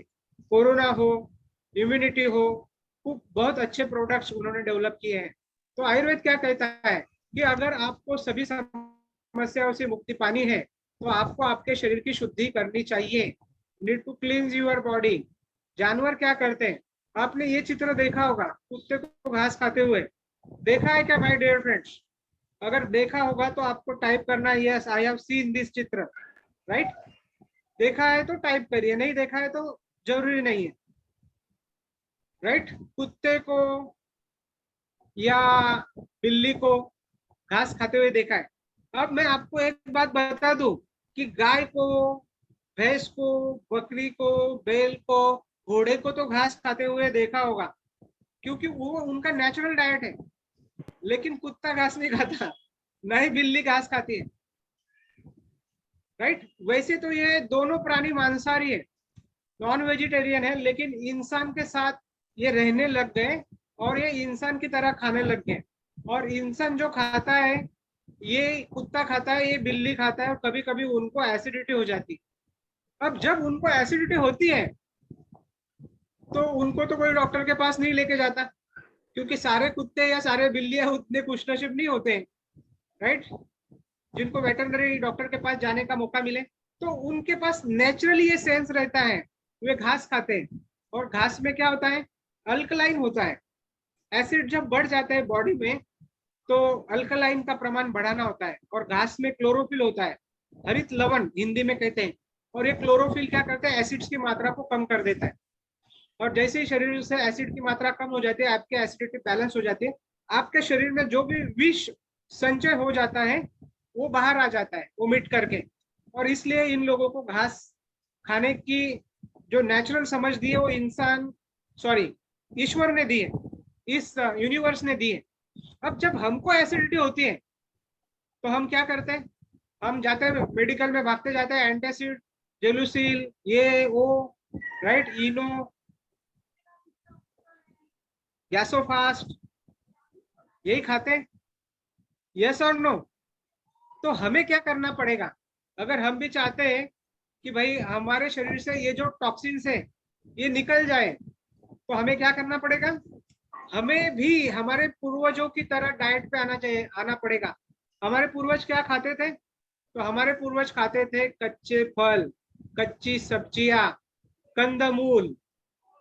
[SPEAKER 1] कोरोना हो, इम्यूनिटी हो, बहुत अच्छे प्रोडक्ट्स उन्होंने डेवलप किए हैं। तो आयुर्वेद क्या कहता है कि अगर आपको सभी समस्याओं से मुक्ति पानी है तो आपको आपके शरीर की शुद्धि करनी चाहिए। Need to cleanse your body. जानवर क्या करते हैं? आपने ये चित्र देखा होगा, कुत्ते को घास खाते हुए देखा है क्या माय डियर फ्रेंड्स? अगर देखा होगा तो आपको टाइप करना है, yes I have seen this चित्र, राइट। देखा है तो टाइप करिए, नहीं देखा है तो जरूरी नहीं है, राइट। कुत्ते को या बिल्ली को घास खाते हुए देखा है। अब मैं आपको एक बात बता दूं कि गाय को, भैंस को, बकरी को, बैल को, घोड़े को तो घास खाते हुए देखा होगा, क्योंकि वो उनका नेचुरल डाइट है। लेकिन कुत्ता घास नहीं खाता, न ही बिल्ली घास खाती है, राइट। वैसे तो ये दोनों प्राणी मांसाहारी है, नॉन वेजिटेरियन है, लेकिन इंसान के साथ ये रहने लग गए और ये इंसान की तरह खाने लग गए। और इंसान जो खाता है, ये कुत्ता खाता है, ये बिल्ली खाता है, और कभी कभी उनको एसिडिटी हो जाती है। अब जब उनको एसिडिटी होती है तो उनको तो कोई डॉक्टर के पास नहीं लेके जाता, क्योंकि सारे कुत्ते या सारे बिल्लियां उतने खुशनसीब नहीं होते, राइट, जिनको वेटरनरी डॉक्टर के पास जाने का मौका मिले। तो उनके पास नेचुरली ये सेंस रहता है, वे घास खाते हैं। और घास में क्या होता है? अल्कलाइन होता है। एसिड जब बढ़ जाता है बॉडी में तो अल्कलाइन का प्रमाण बढ़ाना होता है, और घास में क्लोरोफिल होता है, हरित लवण हिंदी में कहते हैं। और ये क्लोरोफिल क्या करता है? एसिड्स की मात्रा को कम कर देता है। और जैसे ही शरीर से एसिड की मात्रा कम हो जाती है, आपके एसिडिटी बैलेंस हो जाती है, आपके शरीर में जो भी विष संचय हो जाता है वो बाहर आ जाता है, वो मिट करके। और इसलिए इन लोगों को घास खाने की जो नेचुरल समझ दी है वो ईश्वर ने दी है, इस यूनिवर्स ने दी है। अब जब हमको एसिडिटी होती है तो हम क्या करते हैं? हम जाते हैं मेडिकल में, भागते जाते हैं एंटासिड, जेलुसिल, ये वो, राइट, इनो, गैसोफास्ट, यही खाते हैं। यस और नो? तो हमें क्या करना पड़ेगा अगर हम भी चाहते हैं कि भाई हमारे शरीर से ये जो टॉक्सिन्स है ये निकल जाए, तो हमें क्या करना पड़ेगा? हमें भी हमारे पूर्वजों की तरह डाइट पे आना पड़ेगा। हमारे पूर्वज क्या खाते थे? तो हमारे पूर्वज खाते थे कच्चे फल, कच्ची सब्जियां, कंदमूल,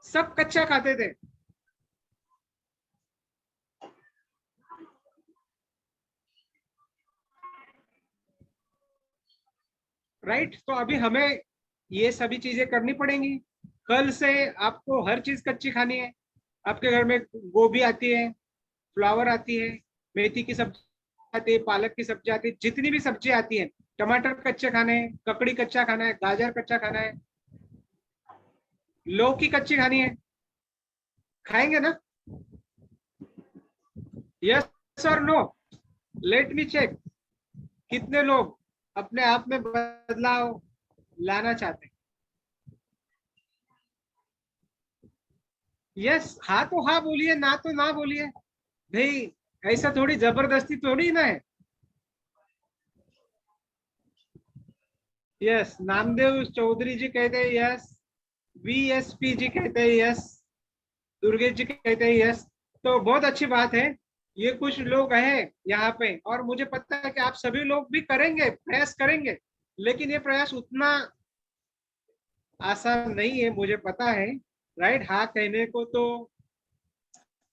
[SPEAKER 1] सब कच्चा खाते थे। राइट? तो अभी हमें ये सभी चीजें करनी पड़ेंगी। कल से आपको हर चीज कच्ची खानी है। आपके घर में गोभी आती है, फ्लावर आती है, मेथी की सब्जी आती है, पालक की सब्जी आती है, जितनी भी सब्जी आती है, टमाटर कच्चे खाने हैं, ककड़ी कच्चा खाना है, गाजर कच्चा खाना है, लौकी कच्ची खानी है, खाएंगे ना? यस और नो? लेट मी चेक, कितने लोग अपने आप में बदलाव लाना चाहते हैं? यस, हाँ तो हाँ बोलिए, ना तो ना बोलिए भाई, ऐसा थोड़ी जबरदस्ती थोड़ी ना है। यस, नामदेव चौधरी जी कहते हैं यस, VSP जी कहते हैं यस, दुर्गेश जी कहते हैं यस। तो बहुत अच्छी बात है, ये कुछ लोग हैं यहाँ पे, और मुझे पता है कि आप सभी लोग भी करेंगे, प्रयास करेंगे, लेकिन ये प्रयास उतना आसान नहीं है, मुझे पता है। राइट? हाँ कहने को तो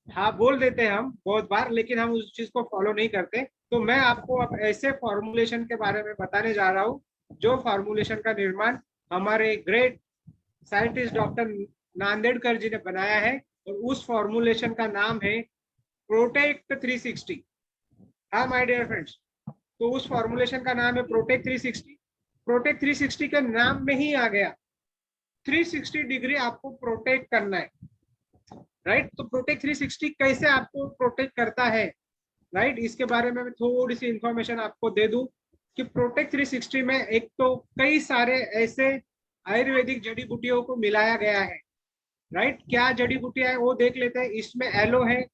[SPEAKER 1] हाँ बोल देते हैं हम बहुत बार, लेकिन हम उस चीज को फॉलो नहीं करते। तो मैं आपको अब ऐसे फॉर्मुलेशन के बारे में बताने जा रहा हूँ, जो फॉर्मुलेशन का निर्माण हमारे ग्रेट साइंटिस्ट डॉक्टर नांदेड़कर जी ने बनाया है, और उस फॉर्मुलेशन का नाम है प्रोटेक्ट 360। हाँ माय डियर फ्रेंड्स, तो उस फॉर्मुलेशन का नाम है प्रोटेक्ट 360। प्रोटेक्ट 360 के नाम में ही आ गया, 360 डिग्री आपको प्रोटेक्ट करना है। राइट? तो प्रोटेक्ट 360 कैसे आपको प्रोटेक्ट करता है, राइट, इसके बारे में मैं थोड़ी सी इंफॉर्मेशन आपको दे दूं कि प्रोटेक्ट 360 में एक तो कई सारे ऐसे आयुर्वेदिक जड़ी बूटियों को मिलाया गया है। राइट? क्या जड़ी बूटियां है वो देख लेते हैं। इसमें एलो है,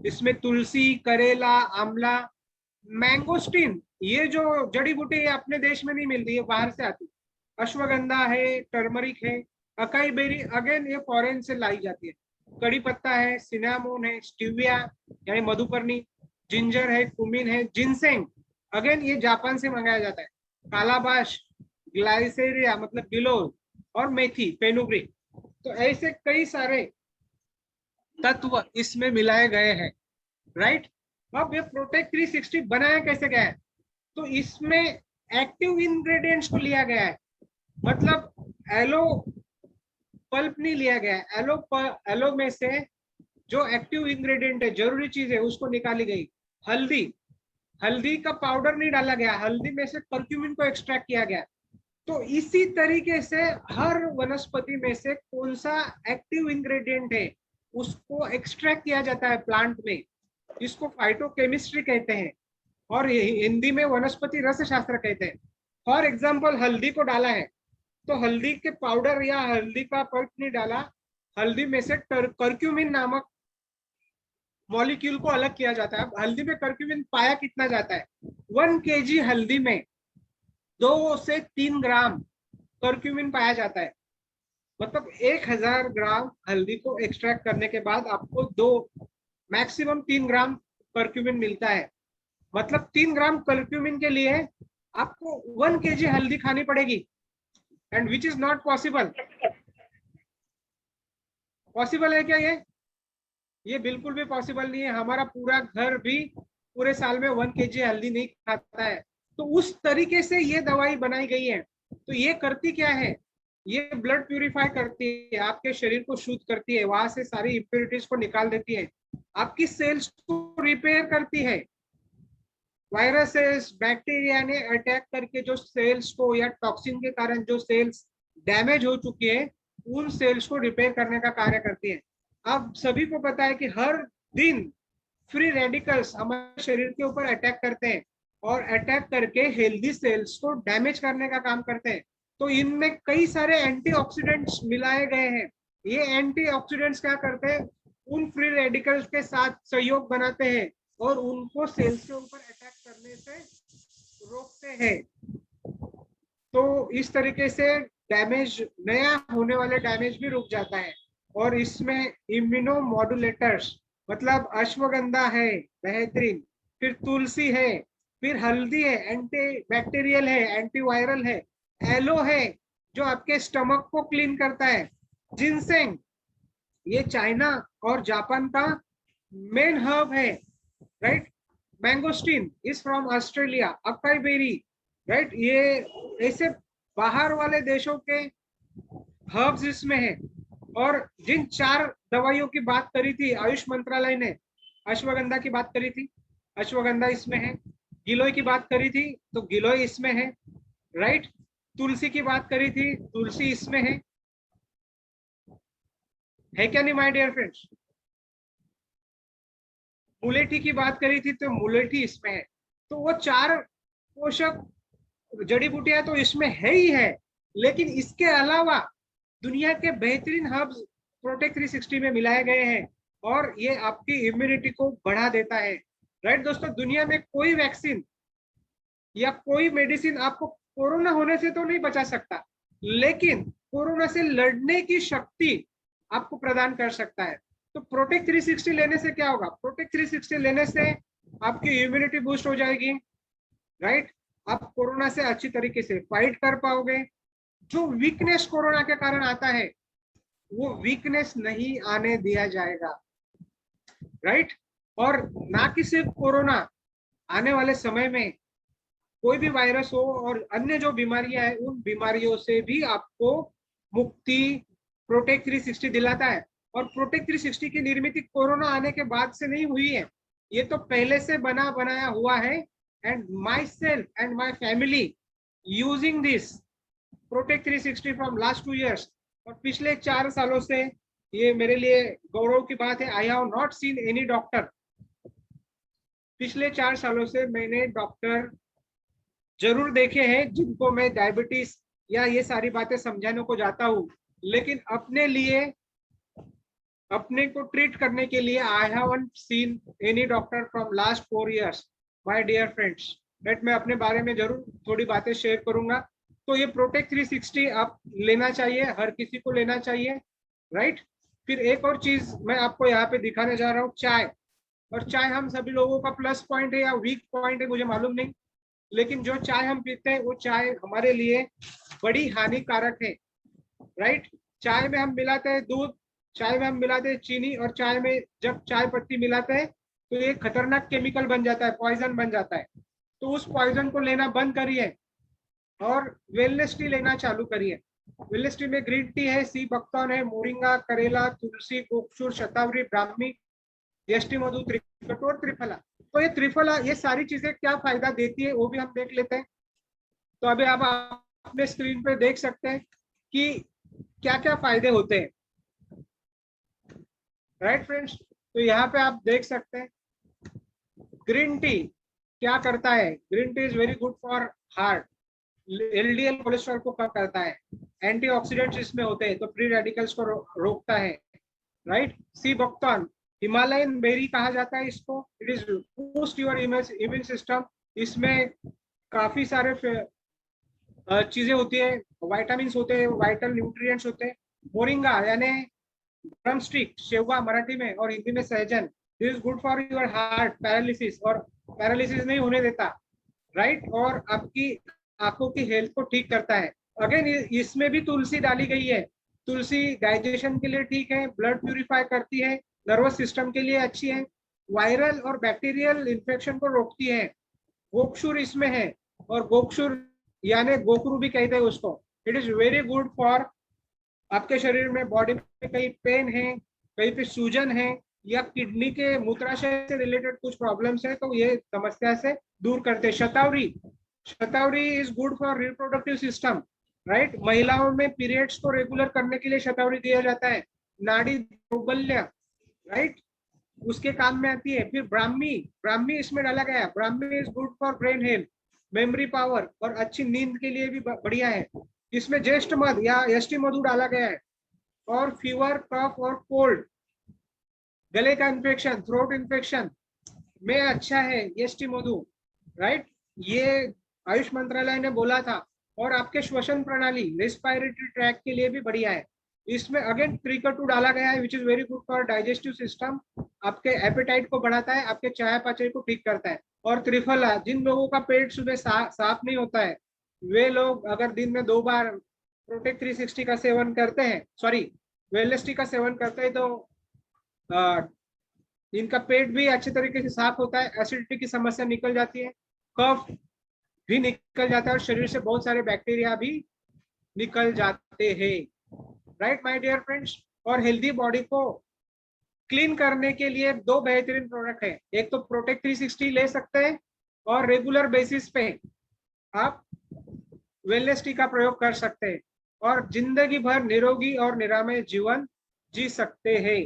[SPEAKER 1] इसमें तुलसी, करेला, आंवला, मैंगोस्टीन, ये जो जड़ी बूटी है अपने देश में नहीं मिलती, है बाहर से आती। अश्वगंधा है, टर्मरिक है, अकाई बेरी अगेन ये फॉरेन से लाई जाती है। कड़ी पत्ता है, सिनामोन है, स्टीविया यानी मधुपर्णी, जिंजर है, कुमिन है, जिनसेंग अगेन ये जापान से मंगाया जाता है, कालाबाश, ग्लाइसेरिया मतलब बिलोल, और मेथी, पेनुग्री। तो ऐसे कई सारे तत्व इसमें मिलाए गए हैं। राइट? अब ये प्रोटेक्ट 360 बनाया कैसे गया है? तो इसमें एक्टिव इंग्रेडिएंट्स को लिया गया है, मतलब एलो पल्प नहीं लिया गया है। एलो में से जो एक्टिव इंग्रेडिएंट है, जरूरी चीज है, उसको निकाली गई। हल्दी, हल्दी का पाउडर नहीं डाला गया, हल्दी में से कर्क्यूमिन को एक्सट्रैक्ट किया गया। तो इसी तरीके से हर वनस्पति में से कौन सा एक्टिव इंग्रेडिएंट है उसको एक्सट्रैक्ट किया जाता है प्लांट में, जिसको फाइटोकेमिस्ट्री कहते हैं, और हिंदी में वनस्पति रस शास्त्र कहते हैं। फॉर एग्जाम्पल हल्दी को डाला है, तो हल्दी के पाउडर या हल्दी का पल्प नहीं डाला, हल्दी में से कर्क्यूमिन नामक मॉलिक्यूल को अलग किया जाता है। हल्दी में कर्क्यूमिन पाया कितना जाता है? 1 kg हल्दी में 2 से 3 ग्राम कर्क्यूमिन पाया जाता है। मतलब 1000 ग्राम हल्दी को एक्सट्रैक्ट करने के बाद आपको 2 मैक्सिमम 3 ग्राम कर्क्यूमिन मिलता है। मतलब 3 ग्राम कर्क्यूमिन के लिए आपको 1 kg हल्दी खानी पड़ेगी, and which is not possible. Possible है क्या ये बिल्कुल भी पॉसिबल नहीं है। हमारा पूरा घर भी पूरे साल में 1 kg हल्दी नहीं खाता है। तो उस तरीके से ये दवाई बनाई गई है। तो ये करती क्या है? ये ब्लड प्यूरिफाई करती है, आपके शरीर को शुद्ध करती है, वहां से सारी इम्प्योरिटीज को निकाल देती है, आपकी सेल्स को रिपेयर करती है। वायरसेस, बैक्टीरिया ने अटैक करके जो सेल्स को या टॉक्सिन के कारण जो सेल्स डैमेज हो चुकी है, उन सेल्स को रिपेयर करने का कार्य करती है। अब सभी को पता है कि हर दिन फ्री रेडिकल्स हमारे शरीर के ऊपर अटैक करते हैं, और अटैक करके हेल्दी सेल्स को डैमेज करने का काम करते हैं। तो इनमें कई सारे एंटीऑक्सीडेंट्स मिलाए गए हैं। ये एंटीऑक्सीडेंट्स क्या करते हैं, उन फ्री रेडिकल्स के साथ सहयोग बनाते हैं और उनको सेल्स के ऊपर अटैक करने से रोकते हैं। तो इस तरीके से डैमेज, नया होने वाले डैमेज भी रुक जाता है। और इसमें इम्यूनो मॉड्यूलेटर्स, मतलब अश्वगंधा है बेहतरीन, फिर तुलसी है, फिर हल्दी है, एंटी बैक्टीरियल है, एंटीवायरल है, एलो है जो आपके स्टमक को क्लीन करता है, जिनसेंग ये चाइना और जापान का मेन हर्ब है, right. Mangosteen is from Australia, acai berry, right. ये ऐसे बाहर वाले देशों के हर्ब्स इसमें है। और जिन 4 दवाइयों की बात करी थी आयुष मंत्रालय ने, अश्वगंधा की बात करी थी, अश्वगंधा इसमें है। गिलोय की बात करी थी तो गिलोय इसमें है, राइट। तुलसी की बात करी थी, तुलसी इसमें है क्या नहीं माय डियर फ्रेंड्स। मुलेठी की बात करी थी तो मुलेठी इसमें है। तो वो 4 पोषक जड़ी बूटियां तो इसमें है ही है, लेकिन इसके अलावा दुनिया के बेहतरीन हर्ब्स प्रोटेक्ट 360 में मिलाए गए हैं और ये आपकी इम्यूनिटी को बढ़ा देता है, राइट। दोस्तों, दुनिया में कोई वैक्सीन या कोई मेडिसिन आपको कोरोना होने से तो नहीं बचा सकता, लेकिन कोरोना से लड़ने की शक्ति आपको प्रदान कर सकता है। तो प्रोटेक्ट 360 लेने से क्या होगा, प्रोटेक्ट 360 लेने से आपकी इम्यूनिटी बूस्ट हो जाएगी, राइट। आप कोरोना से अच्छी तरीके से फाइट कर पाओगे। जो वीकनेस कोरोना के कारण आता है वो वीकनेस नहीं आने दिया जाएगा, राइट। और ना कि सिर्फ कोरोना, आने वाले समय में कोई भी वायरस हो और अन्य जो बीमारियां हैं उन बीमारियों से भी आपको मुक्ति प्रोटेक्ट 360 दिलाता है। और प्रोटेक्ट 360 की निर्मित कोरोना आने के बाद से नहीं हुई है, ये तो पहले से बना बनाया हुआ है। And my self and my family using this protect 360 from last 2 years, और पिछले 4 सालों से ये मेरे लिए गौरव की बात है। I have not seen any doctor. पिछले 4 सालों से मैंने डॉक्टर जरूर देखे हैं जिनको मैं डायबिटीज या ये सारी बातें समझाने को जाता हूँ, लेकिन अपने लिए, अपने को ट्रीट करने के लिए I haven't seen any doctor from last 4 years my dear friends. But मैं अपने बारे में जरूर थोड़ी बातें शेयर करूंगा। तो ये प्रोटेक्ट 360 आप लेना चाहिए, हर किसी को लेना चाहिए, राइट। फिर एक और चीज मैं आपको यहाँ पे दिखाने जा रहा हूँ, चाय। और चाय हम सभी लोगों का प्लस पॉइंट है या वीक पॉइंट है मुझे मालूम नहीं, लेकिन जो चाय हम पीते हैं वो चाय हमारे लिए बड़ी हानिकारक है, राइट। चाय में हम मिलाते हैं दूध, चाय में हम मिलाते हैं चीनी, और चाय में जब चाय पत्ती मिलाते हैं तो ये खतरनाक केमिकल बन जाता है, पॉइजन बन जाता है। तो उस पॉइजन को लेना बंद करिए और वेलनेस टी लेना चालू करिए। वेलनेस टी में ग्रीन टी है, सी बकथॉर्न है, मोरिंगा, करेला, तुलसी, गोक्षुर, शतावरी, ब्राह्मी, यष्टि मधु, त्रिकटोर, त्रिफला। तो ये त्रिफला, ये सारी चीजें क्या फायदा देती है वो भी हम देख लेते हैं। तो अभी आप अपने स्क्रीन पे देख सकते हैं कि क्या क्या फायदे होते हैं, राइट फ्रेंड्स। तो यहाँ पे आप देख सकते हैं ग्रीन टी क्या करता है। Green tea is very good for heart, LDL cholesterol को कम करता है, एंटीऑक्सीडेंट्स इसमें होते हैं तो फ्री रेडिकल्स को रोकता है, right. Sea buckthorn, Himalayan berry कहा जाता है इसको। It is boost your immune system. इसमें काफी सारे चीजें होती है, विटामिन होते हैं, वाइटल न्यूट्रिएंट्स होते हैं। मोरिंगा यानी ड्रम स्टिक, शेवगा मराठी में और हिंदी में सहजन, this is good for your heart, paralysis, और पैरालिसिस नहीं होने देता, राइट। और आपकी आंखों की हेल्थ को ठीक करता है। अगेन इसमें भी तुलसी डाली गई है। तुलसी डाइजेशन के लिए ठीक है, ब्लड प्यूरिफाई करती है, नर्वस सिस्टम के लिए अच्छी है, वायरल और बैक्टीरियल इन्फेक्शन को रोकती है। गोक्षुर इसमें है, और गोक्षुर यानी गोखरू भी कहते हैं उसको। It is very good for आपके शरीर में, बॉडी में कहीं पेन है, कहीं पे सूजन है, या किडनी के मूत्राशय से रिलेटेड कुछ प्रॉब्लम्स है तो ये समस्या से दूर करते हैं। Shatavari, shatavari is good for reproductive system, right. महिलाओं में पीरियड्स को रेगुलर करने के लिए शतावरी दिया जाता है। नाड़ी दौर्बल्य, राइट, उसके काम में आती है। फिर ब्राह्मी, ब्राह्मी इसमें डाला गया है। Brahmi is good for brain health, memory power और अच्छी नींद के लिए भी बढ़िया है। इसमें ज्येष्ठ मध या यष्टि मधु डाला गया है। और फीवर, कफ और कोल्ड, गले का इन्फेक्शन, थ्रोट इन्फेक्शन में अच्छा है यष्टि मधु, राइट। ये आयुष मंत्रालय ने बोला था। और आपके श्वसन प्रणाली, रेस्पिरेटरी ट्रैक के लिए भी बढ़िया है। इसमें अगेन त्रिकटु डाला गया है, which is very good for digestive system, आपके एपेटाइट को बढ़ाता है, आपके चयापचय को ठीक करता है। और त्रिफला, जिन लोगों का पेट सुबह साफ नहीं होता है, वे लोग अगर दिन में 2 बार प्रोटेक्ट 360 का सेवन करते हैं, सॉरी वेलनेस टी का सेवन करते हैं, तो इनका पेट भी अच्छे तरीके से साफ होता है, एसिडिटी की समस्या निकल जाती है, कफ भी निकल जाता है और शरीर से बहुत सारे बैक्टीरिया भी निकल जाते हैं, राइट माय डियर फ्रेंड्स। और हेल्दी बॉडी को क्लीन करने के लिए 2 बेहतरीन प्रोडक्ट है। एक तो प्रोटेक्ट 360 ले सकते हैं और रेगुलर बेसिस पे आप वेलनेस टी का प्रयोग कर सकते हैं और जिंदगी भर निरोगी और निरामय जीवन जी सकते हैं,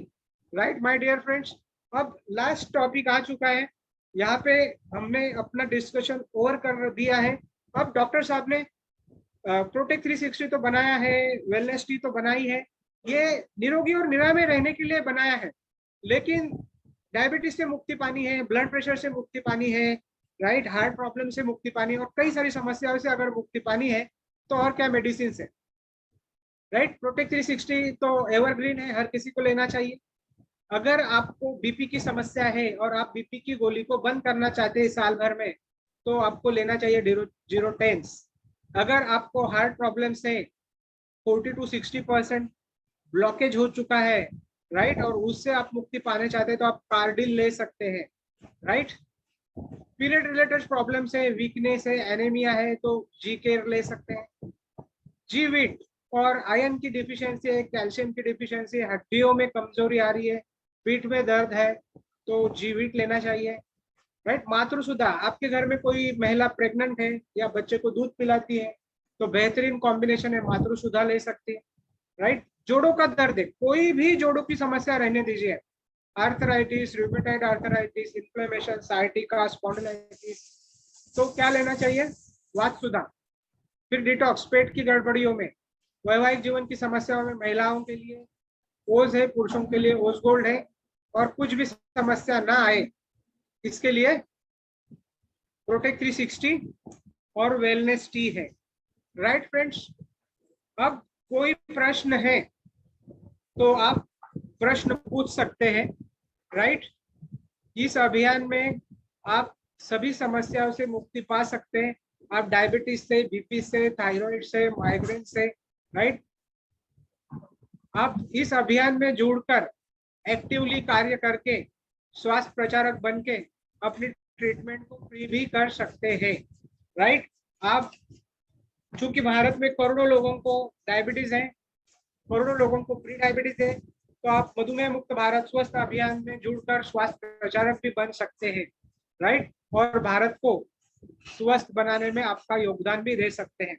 [SPEAKER 1] राइट माय डियर फ्रेंड्स। अब लास्ट टॉपिक आ चुका है, यहाँ पे हमने अपना डिस्कशन ओवर कर दिया है। अब डॉक्टर साहब ने प्रोटेक्ट 360 तो बनाया है, वेलनेस टी तो बनाई है, ये निरोगी और निरामय रहने के लिए बनाया है, लेकिन डायबिटीज से मुक्ति पानी है, ब्लड प्रेशर से मुक्ति पानी है, राइट, हार्ट प्रॉब्लम से मुक्ति पानी और कई सारी समस्याओं से अगर मुक्ति पानी है तो और क्या मेडिसिन है, राइट। प्रोटेक्ट 360 तो एवरग्रीन है, हर किसी को लेना चाहिए। अगर आपको बीपी की समस्या है और आप बीपी की गोली को बंद करना चाहते हैं साल भर में, तो आपको लेना चाहिए जीरो-10। अगर आपको हार्ट प्रॉब्लम से 40 to 60% ब्लॉकेज हो चुका है, राइट, और उससे आप मुक्ति पाने चाहते हैं तो आप कार्डिल ले सकते हैं, राइट। पीरियड रिलेटेड प्रॉब्लम है, वीकनेस है, एनीमिया है, तो जी केयर ले सकते हैं। जी वीट और आयरन की डिफिशियंसी है, कैल्शियम की डिफिशियंसी, हड्डियों में कमजोरी आ रही है, पीठ में दर्द है, तो जी वीट लेना चाहिए, राइट। मातृसुधा, आपके घर में कोई महिला प्रेग्नेंट है या बच्चे को दूध पिलाती है तो बेहतरीन कॉम्बिनेशन है, मातृसुधा ले सकती है, राइट। जोड़ों का दर्द है, कोई भी जोड़ों की समस्या रहने दीजिए, arthritis, rheumatoid arthritis, inflammation, sciatica, spondylitis, तो क्या लेना चाहिए, वातसुधा। फिर डिटॉक्स, पेट की गड़बड़ियों में, वैवाहिक जीवन की समस्याओं में महिलाओं के लिए ओज है, पुरुषों के लिए ओज गोल्ड है, और कुछ भी समस्या ना आए इसके लिए प्रोटेक्ट 360 और वेलनेस टी है, राइट फ्रेंड्स। अब कोई प्रश्न है तो आप प्रश्न पूछ सकते हैं, राइट। इस अभियान में आप सभी समस्याओं से मुक्ति पा सकते हैं, आप डायबिटीज से, बीपी से, थायराइड से, माइग्रेन से, राइट। आप इस अभियान में जुड़कर एक्टिवली कार्य करके स्वास्थ्य प्रचारक बन के अपनी ट्रीटमेंट को फ्री भी कर सकते हैं, राइट। आप, चूंकि भारत में करोड़ों लोगों को डायबिटीज है, करोड़ों लोगों को प्री डायबिटीज है, तो आप मधुमेह मुक्त भारत स्वस्थ अभियान में जुड़कर स्वास्थ्य प्रचारक भी बन सकते हैं, राइट, और भारत को स्वस्थ बनाने में आपका योगदान भी दे सकते हैं।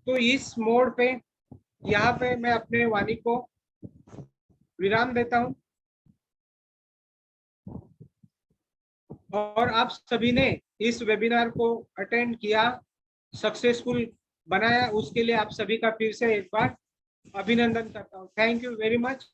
[SPEAKER 1] तो इस मोड पे यहाँ पे मैं अपने वाणी को विराम देता हूँ और आप सभी ने इस वेबिनार को अटेंड किया, सक्सेसफुल बनाया, उसके लिए आप सभी का फिर से एक बार अभिनंदन करता हूँ। Thank you very much.